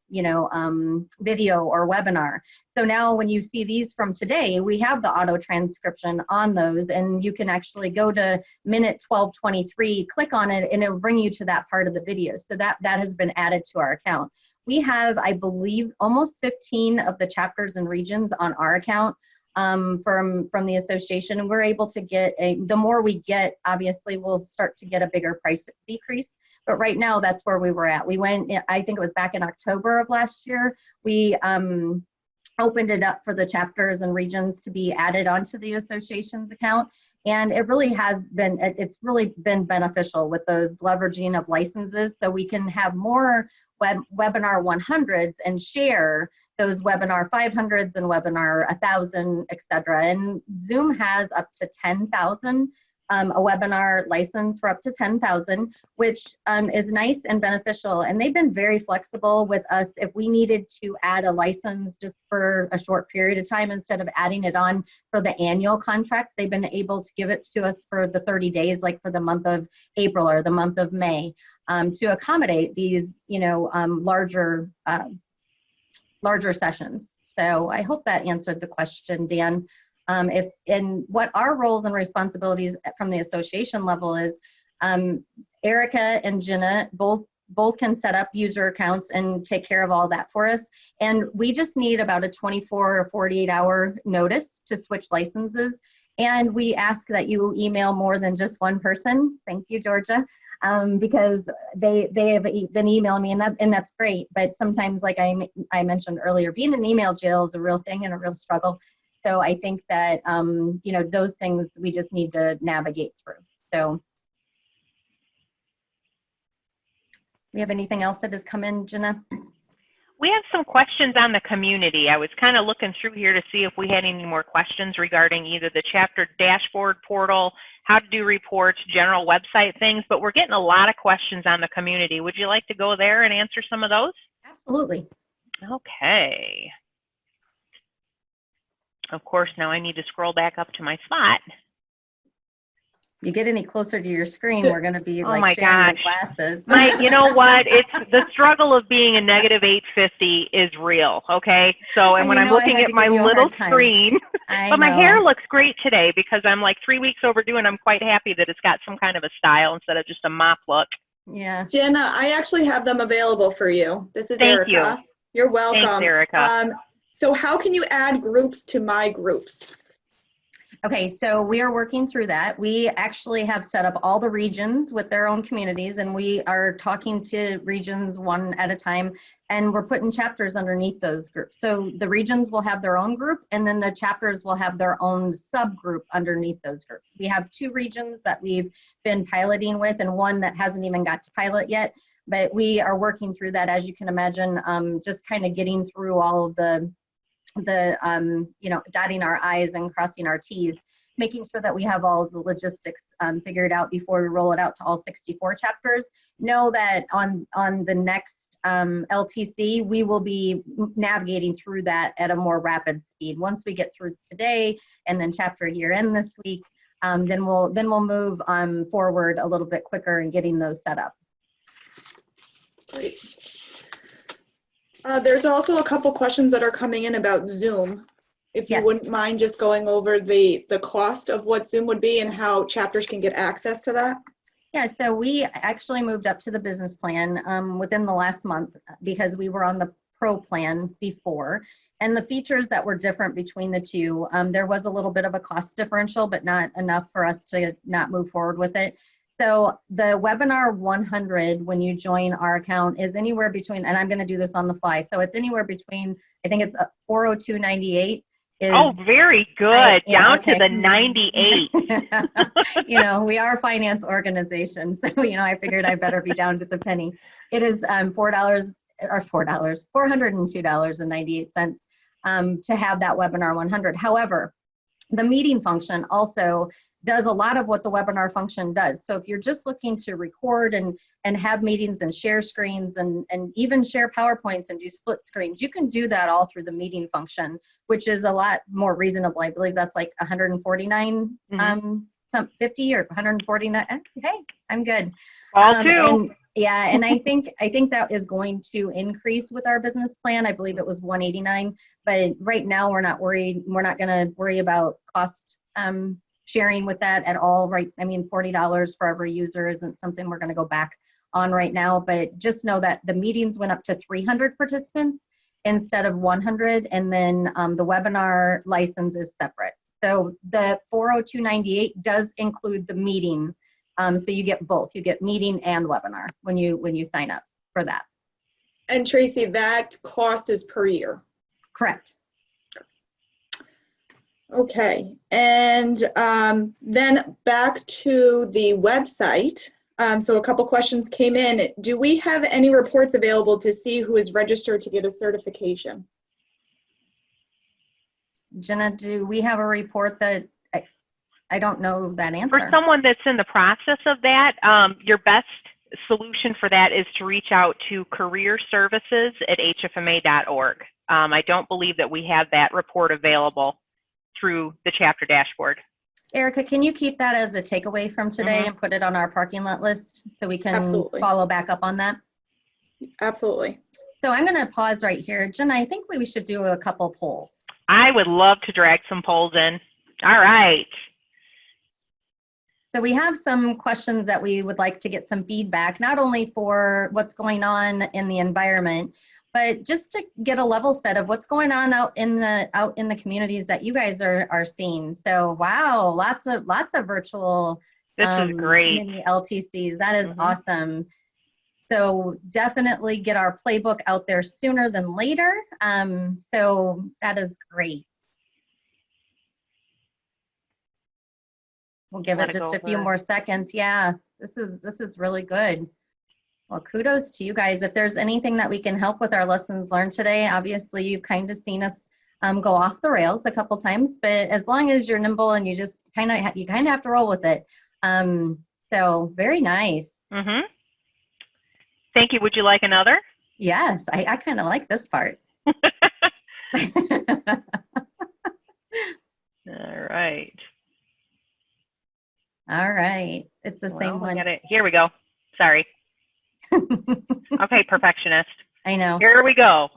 video or webinar. So now when you see these from today, we have the auto transcription on those, and you can actually go to minute 12:23, click on it, and it'll bring you to that part of the video. So that has been added to our account. We have, I believe, almost 15 of the chapters and regions on our account from the association, and we're able to get the more we get, obviously, we'll start to get a bigger price decrease. But right now, that's where we were at. We went, I think it was back in October of last year, we opened it up for the chapters and regions to be added onto the association's account. And it really has been, it's really been beneficial with those leveraging of licenses, so we can have more webinar 100s and share those webinar 500s and webinar 1,000, etc. And Zoom has up to 10,000. A webinar license for up to 10,000, which is nice and beneficial. And they've been very flexible with us. If we needed to add a license just for a short period of time, instead of adding it on for the annual contract, they've been able to give it to us for the 30 days, like for the month of April or the month of May, to accommodate these, larger sessions. So I hope that answered the question, Dan. What our roles and responsibilities from the association level is, Erica and Jenna both can set up user accounts and take care of all that for us. And we just need about a 24 or 48 hour notice to switch licenses. And we ask that you email more than just one person. Thank you, Georgia. Because they have been emailing me, and that's great. But sometimes, like I mentioned earlier, being in email jail is a real thing and a real struggle. So I think that, those things we just need to navigate through. So we have anything else that has come in, Jenna? We have some questions on the community. I was kind of looking through here to see if we had any more questions regarding either the chapter dashboard portal, how to do reports, general website things, but we're getting a lot of questions on the community. Would you like to go there and answer some of those? Absolutely. Okay. Of course, now I need to scroll back up to my spot. You get any closer to your screen, we're going to be Oh like my sharing gosh. glasses. You know what? It's the struggle of being a negative 850 is real. Okay. So, and when I'm looking at my little screen, but my hair looks great today because I'm like 3 weeks overdue and I'm quite happy that it's got some kind of a style instead of just a mop look. Yeah. Jenna, I actually have them available for you. This is Thank Erica. you. You're welcome. Thanks, Erica. So how can you add groups to my groups? Okay, so we are working through that. We actually have set up all the regions with their own communities, and we are talking to regions one at a time, and we're putting chapters underneath those groups. So the regions will have their own group, and then the chapters will have their own subgroup underneath those groups. We have 2 regions that we've been piloting with, and one that hasn't even got to pilot yet, but we are working through that, as you can imagine, just kind of getting through all of the you know, dotting our I's and crossing our T's, making sure that we have all of the logistics figured out before we roll it out to all 64 chapters. Know that on the next LTC, we will be navigating through that at a more rapid speed. Once we get through today and then chapter year end this week, then we'll move forward a little bit quicker in getting those set up. Great. There's also a couple questions that are coming in about Zoom. If you wouldn't mind just going over the cost of what Zoom would be and how chapters can get access to that. Yeah, so we actually moved up to the business plan within the last month because we were on the pro plan before. And the features that were different between the two, there was a little bit of a cost differential, but not enough for us to not move forward with it. So the webinar 100, when you join our account, is anywhere between, and I'm going to do this on the fly, so it's anywhere between, I think it's $402.98. Oh, very good. Down to the 98. You know, we are a finance organization, so, you know, I figured I better be down to the penny. It is $402.98 to have that webinar 100. However, the meeting function also does a lot of what the webinar function does. So if you're just looking to record and have meetings and share screens and even share PowerPoints and do split screens, you can do that all through the meeting function, which is a lot more reasonable. I believe that's like 149, some 50 or 149. Hey, I'm good. And yeah, and I think that is going to increase with our business plan. I believe it was 189, but right now we're not worried. We're not going to worry about cost sharing with that at all, right? I mean, $40 for every user isn't something we're going to go back on right now, but just know that the meetings went up to 300 participants instead of 100, and then the webinar license is separate. So the $402.98 does include the meeting, so you get both. You get meeting and webinar when you sign up for that. And Tracy, that cost is per year. Correct. Okay, and then back to the website. So a couple questions came in. Do we have any reports available to see who is registered to get a certification? Jenna, do we have a report that, I don't know that answer. For someone that's in the process of that, your best solution for that is to reach out to careerservices@hfma.org. I don't believe that we have that report available through the chapter dashboard. Erica, can you keep that as a takeaway from today and put it on our parking lot list so we can follow back up on that? Absolutely. So I'm going to pause right here. Jenna, I think we should do a couple polls. I would love to drag some polls in. All right. So we have some questions that we would like to get some feedback, not only for what's going on in the environment, but just to get a level set of what's going on out in the communities that you guys are seeing. So wow, lots of virtual this is great. mini LTCs. That is awesome. So definitely get our playbook out there sooner than later. So that is great. We'll give it just a few more seconds. Yeah, this is really good. Well, kudos to you guys. If there's anything that we can help with our lessons learned today, obviously you've kind of seen us go off the rails a couple times, but as long as you're nimble and you just kind of have to roll with it. So very nice. Mm-hmm. Thank you. Would you like another? Yes, I kind of like this part. All right. All right. It's the same one. Here we go. Sorry. Okay, perfectionist. I know. Here we go.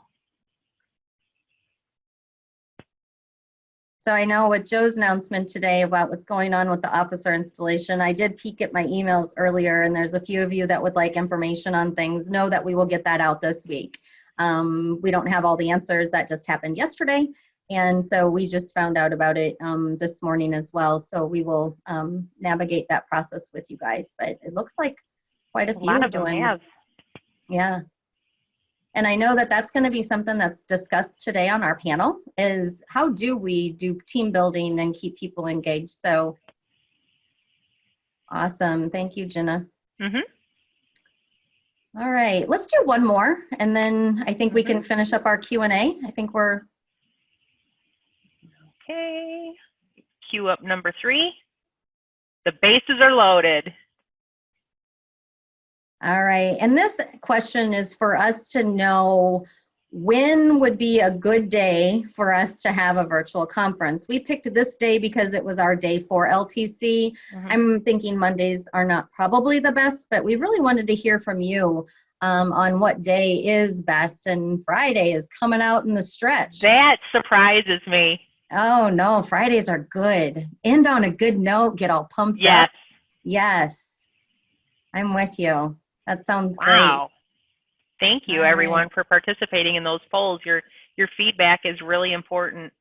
So I know with Joe's announcement today about what's going on with the officer installation, I did peek at my emails earlier, and there's a few of you that would like information on things. Know that we will get that out this week. We don't have all the answers. That just happened yesterday. And so we just found out about it this morning as well. So we will navigate that process with you guys. But it looks like quite a few lot are of them doing. have. Yeah. And I know that that's going to be something that's discussed today on our panel is how do we do team building and keep people engaged? So awesome. Thank you, Jenna. Mm-hmm. All right, let's do one more. And then I think we can finish up our Q&A. I think we're. Okay. Cue up number 3. The bases are loaded. All right, and this question is for us to know when would be a good day for us to have a virtual conference. We picked this day because it was our day for LTC. I'm thinking Mondays are not probably the best, but we really wanted to hear from you on what day is best, and Friday is coming out in the stretch. That surprises me. Oh no, Fridays are good. End on a good note, get all pumped up. Yes, I'm with you. That sounds Wow. great. Thank you, All everyone, right. for participating in those polls. Your feedback is really important.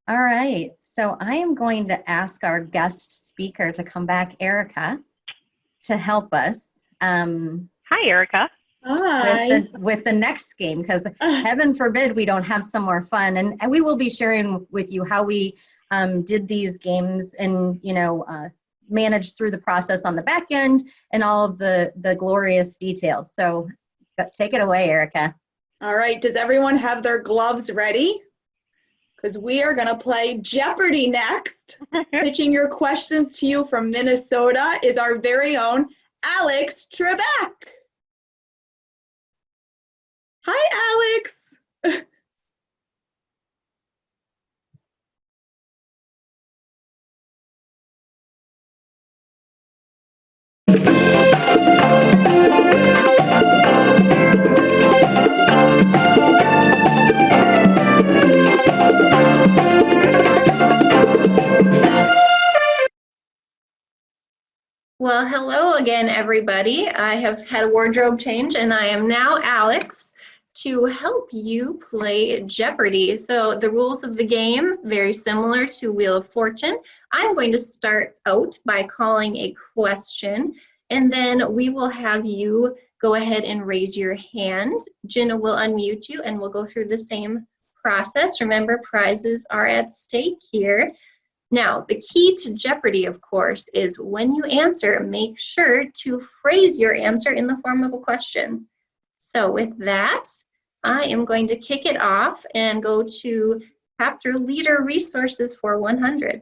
All right, so I am going to ask our guest speaker to come back, Erica, to help us. Hi, Erica. Hi. With the next game, because heaven forbid we don't have some more fun. And we will be sharing with you how we did these games and, managed through the process on the back end and all of the glorious details. So take it away, Erica. All right, does everyone have their gloves ready? Because we are going to play Jeopardy next. Pitching your questions to you from Minnesota is our very own Alex Trebek. Hi, Alex. Well, hello again, everybody. I have had a wardrobe change and I am now Alex to help you play Jeopardy. So the rules of the game, very similar to Wheel of Fortune. I'm going to start out by calling a question, and then we will have you go ahead and raise your hand. Jenna will unmute you and we'll go through the same process. Remember, prizes are at stake here. Now, the key to Jeopardy, of course, is when you answer, make sure to phrase your answer in the form of a question. So with that, I am going to kick it off and go to Chapter Leader Resources for 100.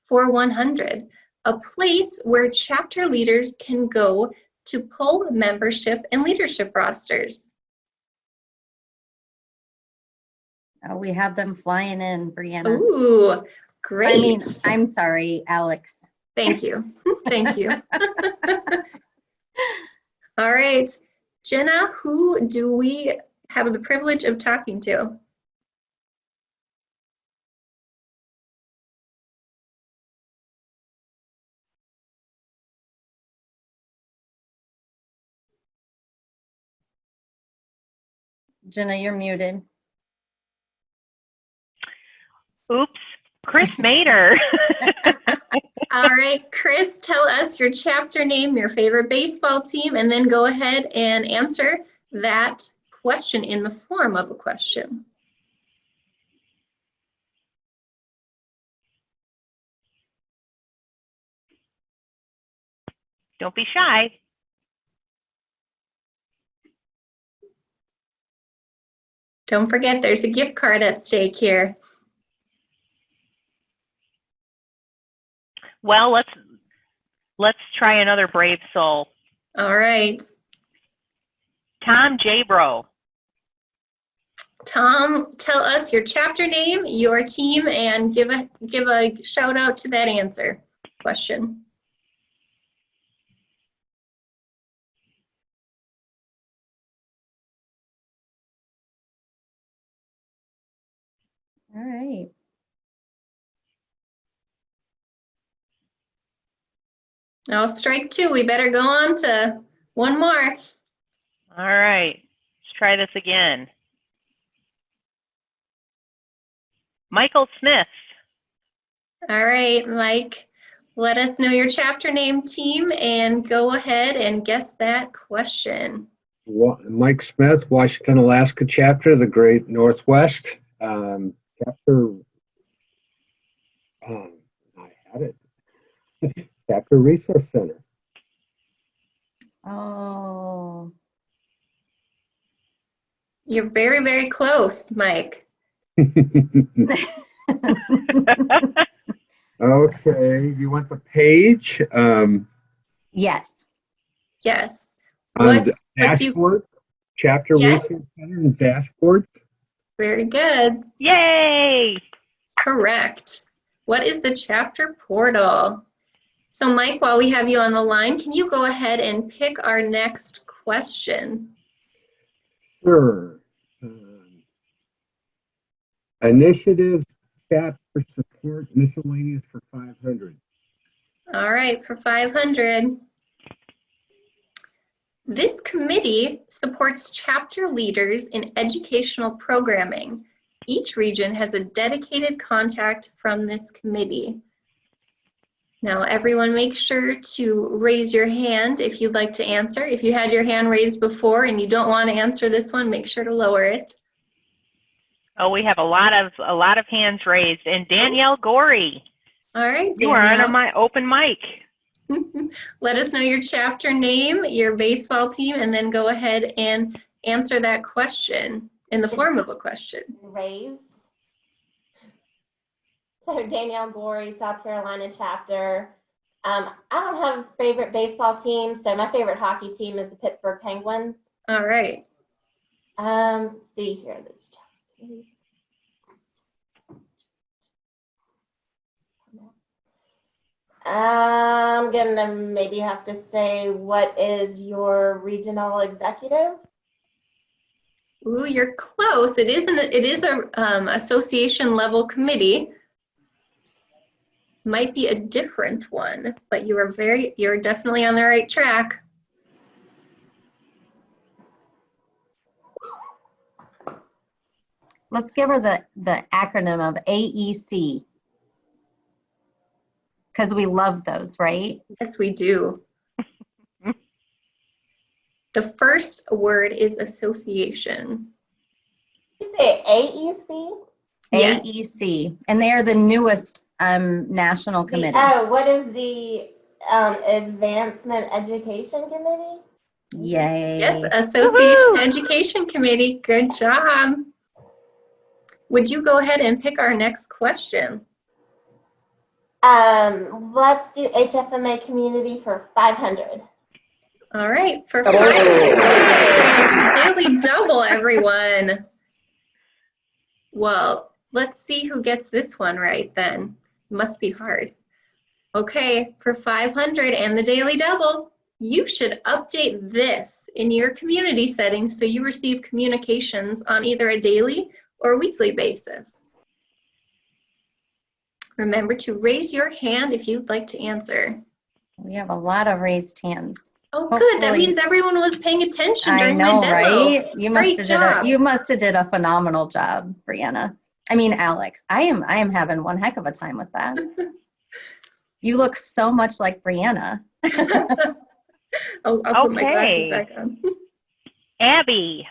For 100, a place where chapter leaders can go to pull membership and leadership rosters. Oh, we have them flying in, Brianna. Ooh, great. I mean, I'm sorry, Alex. Thank you. Thank you. All right. Jenna, who do we have the privilege of talking to? Jenna, you're muted. Oops, Chris Mater. All right, Chris, tell us your chapter name, your favorite baseball team, and then go ahead and answer that question in the form of a question. Don't be shy. Don't forget, there's a gift card at stake here. Well, let's try another brave soul. All right. Tom Jabro. Tom, tell us your chapter name, your team, and give a shout out to that answer question. All right. Now strike two. We better go on to one more. All right, let's try this again. Michael Smith. All right, Mike, let us know your chapter name, team, and go ahead and guess that question. Mike Smith, Washington, Alaska chapter, the Great Northwest. Chapter, I had it. Chapter Resource Center. Oh. You're very, very close, Mike. Okay, you want the page? Yes. Yes. On the dashboard, chapter Resource Center and dashboard. Very good. Yay! Correct. What is the chapter portal? So Mike, while we have you on the line, can you go ahead and pick our next question? Sure. Initiatives, chapter support, miscellaneous for 500. All right, for 500. This committee supports chapter leaders in educational programming. Each region has a dedicated contact from this committee. Now, everyone make sure to raise your hand if you'd like to answer. If you had your hand raised before and you don't want to answer this one, make sure to lower it. Oh, we have a lot of hands raised. And Danielle Gorey. All right, Danielle. You are on my open mic. Let us know your chapter name, your baseball team, and then go ahead and answer that question in the form of a question. Raised. So Danielle Gorey, South Carolina chapter. I don't have favorite baseball teams, so my favorite hockey team is the Pittsburgh Penguins. All right. See here, this chapter. I'm gonna maybe have to say, what is your regional executive? Ooh, you're close. It is a association level committee. Might be a different one, but you're definitely on the right track. Let's give her the acronym of AEC. Because we love those, right? Yes, we do. The first word is association. You say AEC? Yes. AEC. And they are the newest national committee. What is the Advancement Education Committee? Yay. Yes, Association Education Committee. Good job. Would you go ahead and pick our next question? Let's do HFMA Community for 500. All right, for 500. Daily double, everyone. Well, let's see who gets this one right then. Must be hard. Okay, for 500 and the daily double, you should update this in your community settings so you receive communications on either a daily or weekly basis. Remember to raise your hand if you'd like to answer. We have a lot of raised hands. Oh, good. That means everyone was paying attention during I know, my demo. right? You must have did a phenomenal job, Brianna. I mean, Alex. I am having one heck of a time with that. You look so much like Brianna. I'll put my glasses back on. Abby.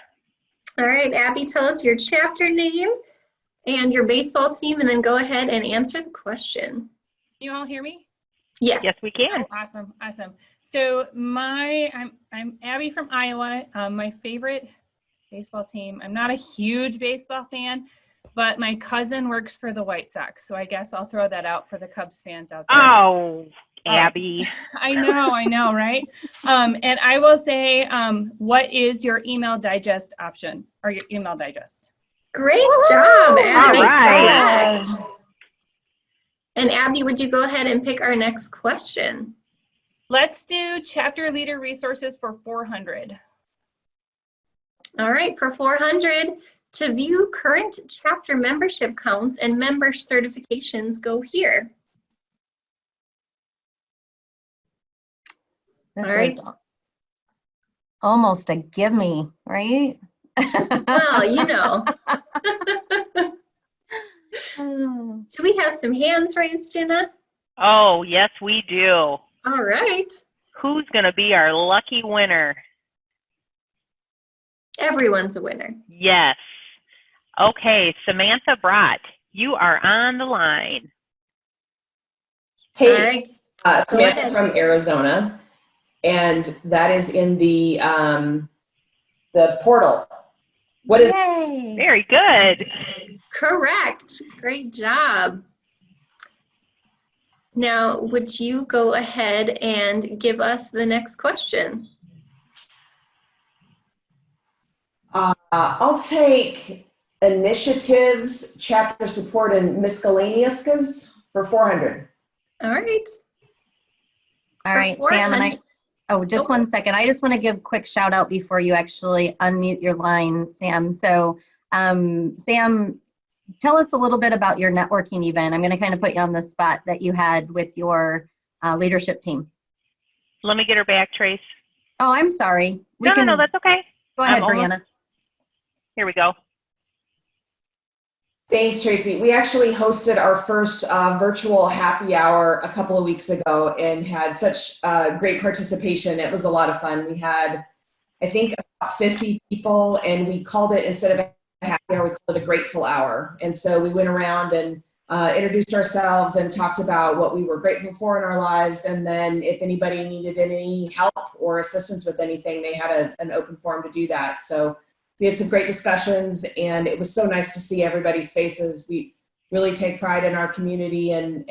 All right, Abby, tell us your chapter name and your baseball team, and then go ahead and answer the question. Can you all hear me? Yes. Yes, we can. Oh, awesome. So I'm Abby from Iowa. My favorite baseball team. I'm not a huge baseball fan, but my cousin works for the White Sox, so I guess I'll throw that out for the Cubs fans out there. Oh, Abby. I know, right? And I will say, what is your email digest option or your email digest? Great job, Abby. All right. Correct. And Abby, would you go ahead and pick our next question? Let's do chapter leader resources for 400. All right, for 400, to view current chapter membership counts and member certifications, go here. This All right. is almost a gimme, right? Well, you know. Do we have some hands raised, Jenna? Oh, yes, we do. All right. Who's going to be our lucky winner? Everyone's a winner. Yes. Okay, Samantha Brott, you are on the line. Hey, Samantha from Arizona, and that is in the portal. What is? Yay. Very good. Correct. Great job. Now, would you go ahead and give us the next question? I'll take initiatives, chapter support, and miscellaneous for 400. All right. All right, Sam, and just 1 second. I just want to give a quick shout out before you actually unmute your line, Sam. So, Sam, tell us a little bit about your networking event. I'm going to kind of put you on the spot that you had with your leadership team. Let me get her back, Trace. Oh, I'm sorry. No, that's okay. Go ahead, Brianna. Here we go. Thanks, Tracy. We actually hosted our first virtual happy hour a couple of weeks ago and had such great participation. It was a lot of fun. We had, I think, about 50 people, and we called it, instead of a happy hour, we called it a grateful hour. And so we went around and introduced ourselves and talked about what we were grateful for in our lives. And then if anybody needed any help or assistance with anything, they had an open forum to do that. So we had some great discussions, and it was so nice to see everybody's faces. We really take pride in our community, and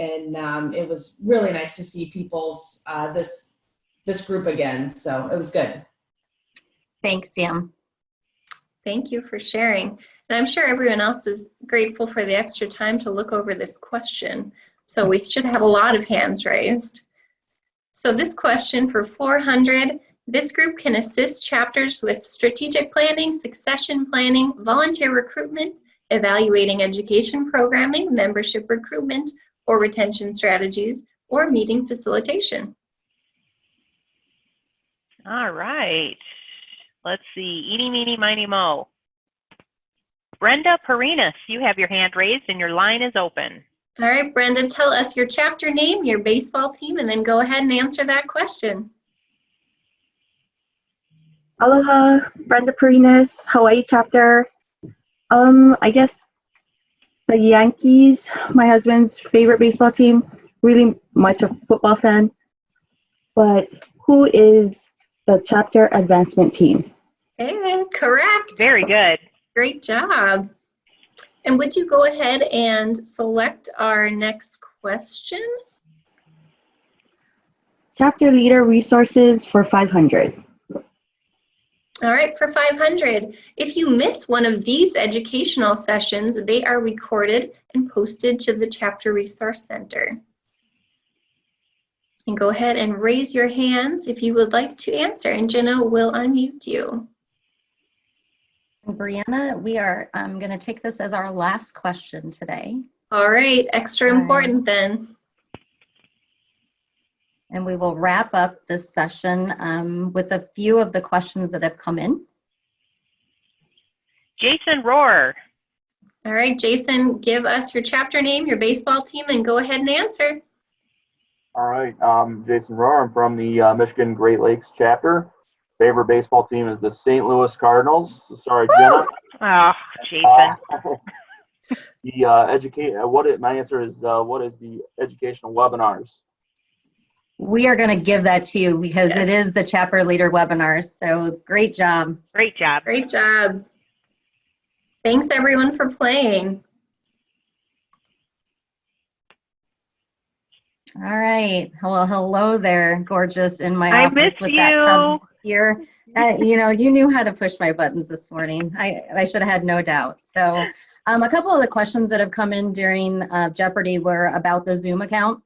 it was really nice to see people's this group again. So it was good. Thanks, Sam. Thank you for sharing. And I'm sure everyone else is grateful for the extra time to look over this question. So we should have a lot of hands raised. So this question for 400, this group can assist chapters with strategic planning, succession planning, volunteer recruitment, evaluating education programming, membership recruitment or retention strategies, or meeting facilitation. All right. Let's see. Eeny, meeny, miny, mo. Brenda Perinas, you have your hand raised and your line is open. All right, Brenda, tell us your chapter name, your baseball team, and then go ahead and answer that question. Aloha, Brenda Perinas, Hawaii chapter. I guess the Yankees, my husband's favorite baseball team, really much a football fan. But who is the chapter advancement team? Hey, correct. Very good. Great job. And would you go ahead and select our next question? Chapter leader resources for 500. All right, for 500, if you miss one of these educational sessions, they are recorded and posted to the Chapter Resource Center. And go ahead and raise your hands if you would like to answer, and Jenna will unmute you. Brianna, we are going to take this as our last question today. All right, extra important then. And we will wrap up this session with a few of the questions that have come in. Jason Rohr. All right, Jason, give us your chapter name, your baseball team, and go ahead and answer. All right, Jason Rohr. I'm from the Michigan Great Lakes chapter. Favorite baseball team is the St. Louis Cardinals. Sorry, Jenna. Oh, Jason. My answer is what is the educational webinars? We are going to give that to you because it is the chapter leader webinar. So great job. Great job. Great job. Thanks everyone for playing. All right. Well, hello there, gorgeous in my I office miss with you. that Cubs here. You know, you knew how to push my buttons this morning. I should have had no doubt. So a couple of the questions that have come in during Jeopardy were about the Zoom account.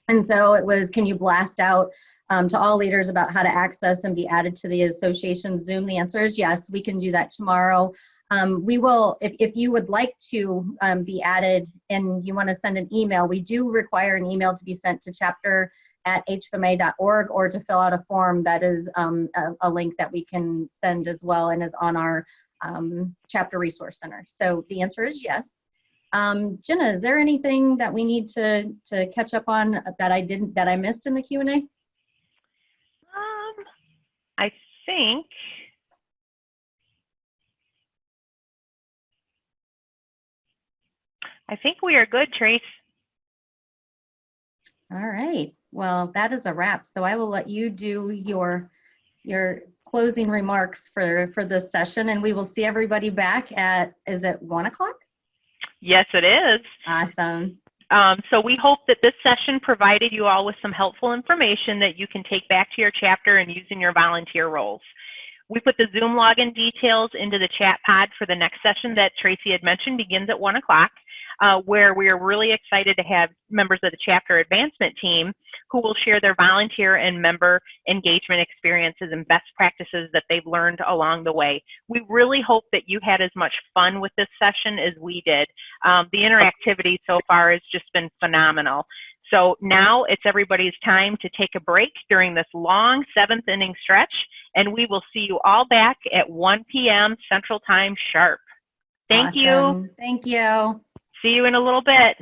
And so it was, can you blast out to all leaders about how to access and be added to the association Zoom? The answer is yes, we can do that tomorrow. We will, if you would like to be added and you want to send an email, we do require an email to be sent to chapter@hfma.org or to fill out a form that is a link that we can send as well and is on our chapter resource center. So the answer is yes. Jenna, is there anything that we need to catch up on that I missed in the Q&A? I think we are good, Trace. All right. Well, that is a wrap. So I will let you do your closing remarks for this session, and we will see everybody back at, is it 1 o'clock? Yes, it is. Awesome. So we hope that this session provided you all with some helpful information that you can take back to your chapter and use in your volunteer roles. We put the Zoom login details into the chat pod for the next session that Tracy had mentioned begins at 1 o'clock, where we are really excited to have members of the chapter advancement team who will share their volunteer and member engagement experiences and best practices that they've learned along the way. We really hope that you had as much fun with this session as we did. The interactivity so far has just been phenomenal. So now it's everybody's time to take a break during this long 7th inning stretch, and we will see you all back at 1 p.m. Central Time sharp. Thank Awesome. you. Thank you. See you in a little bit.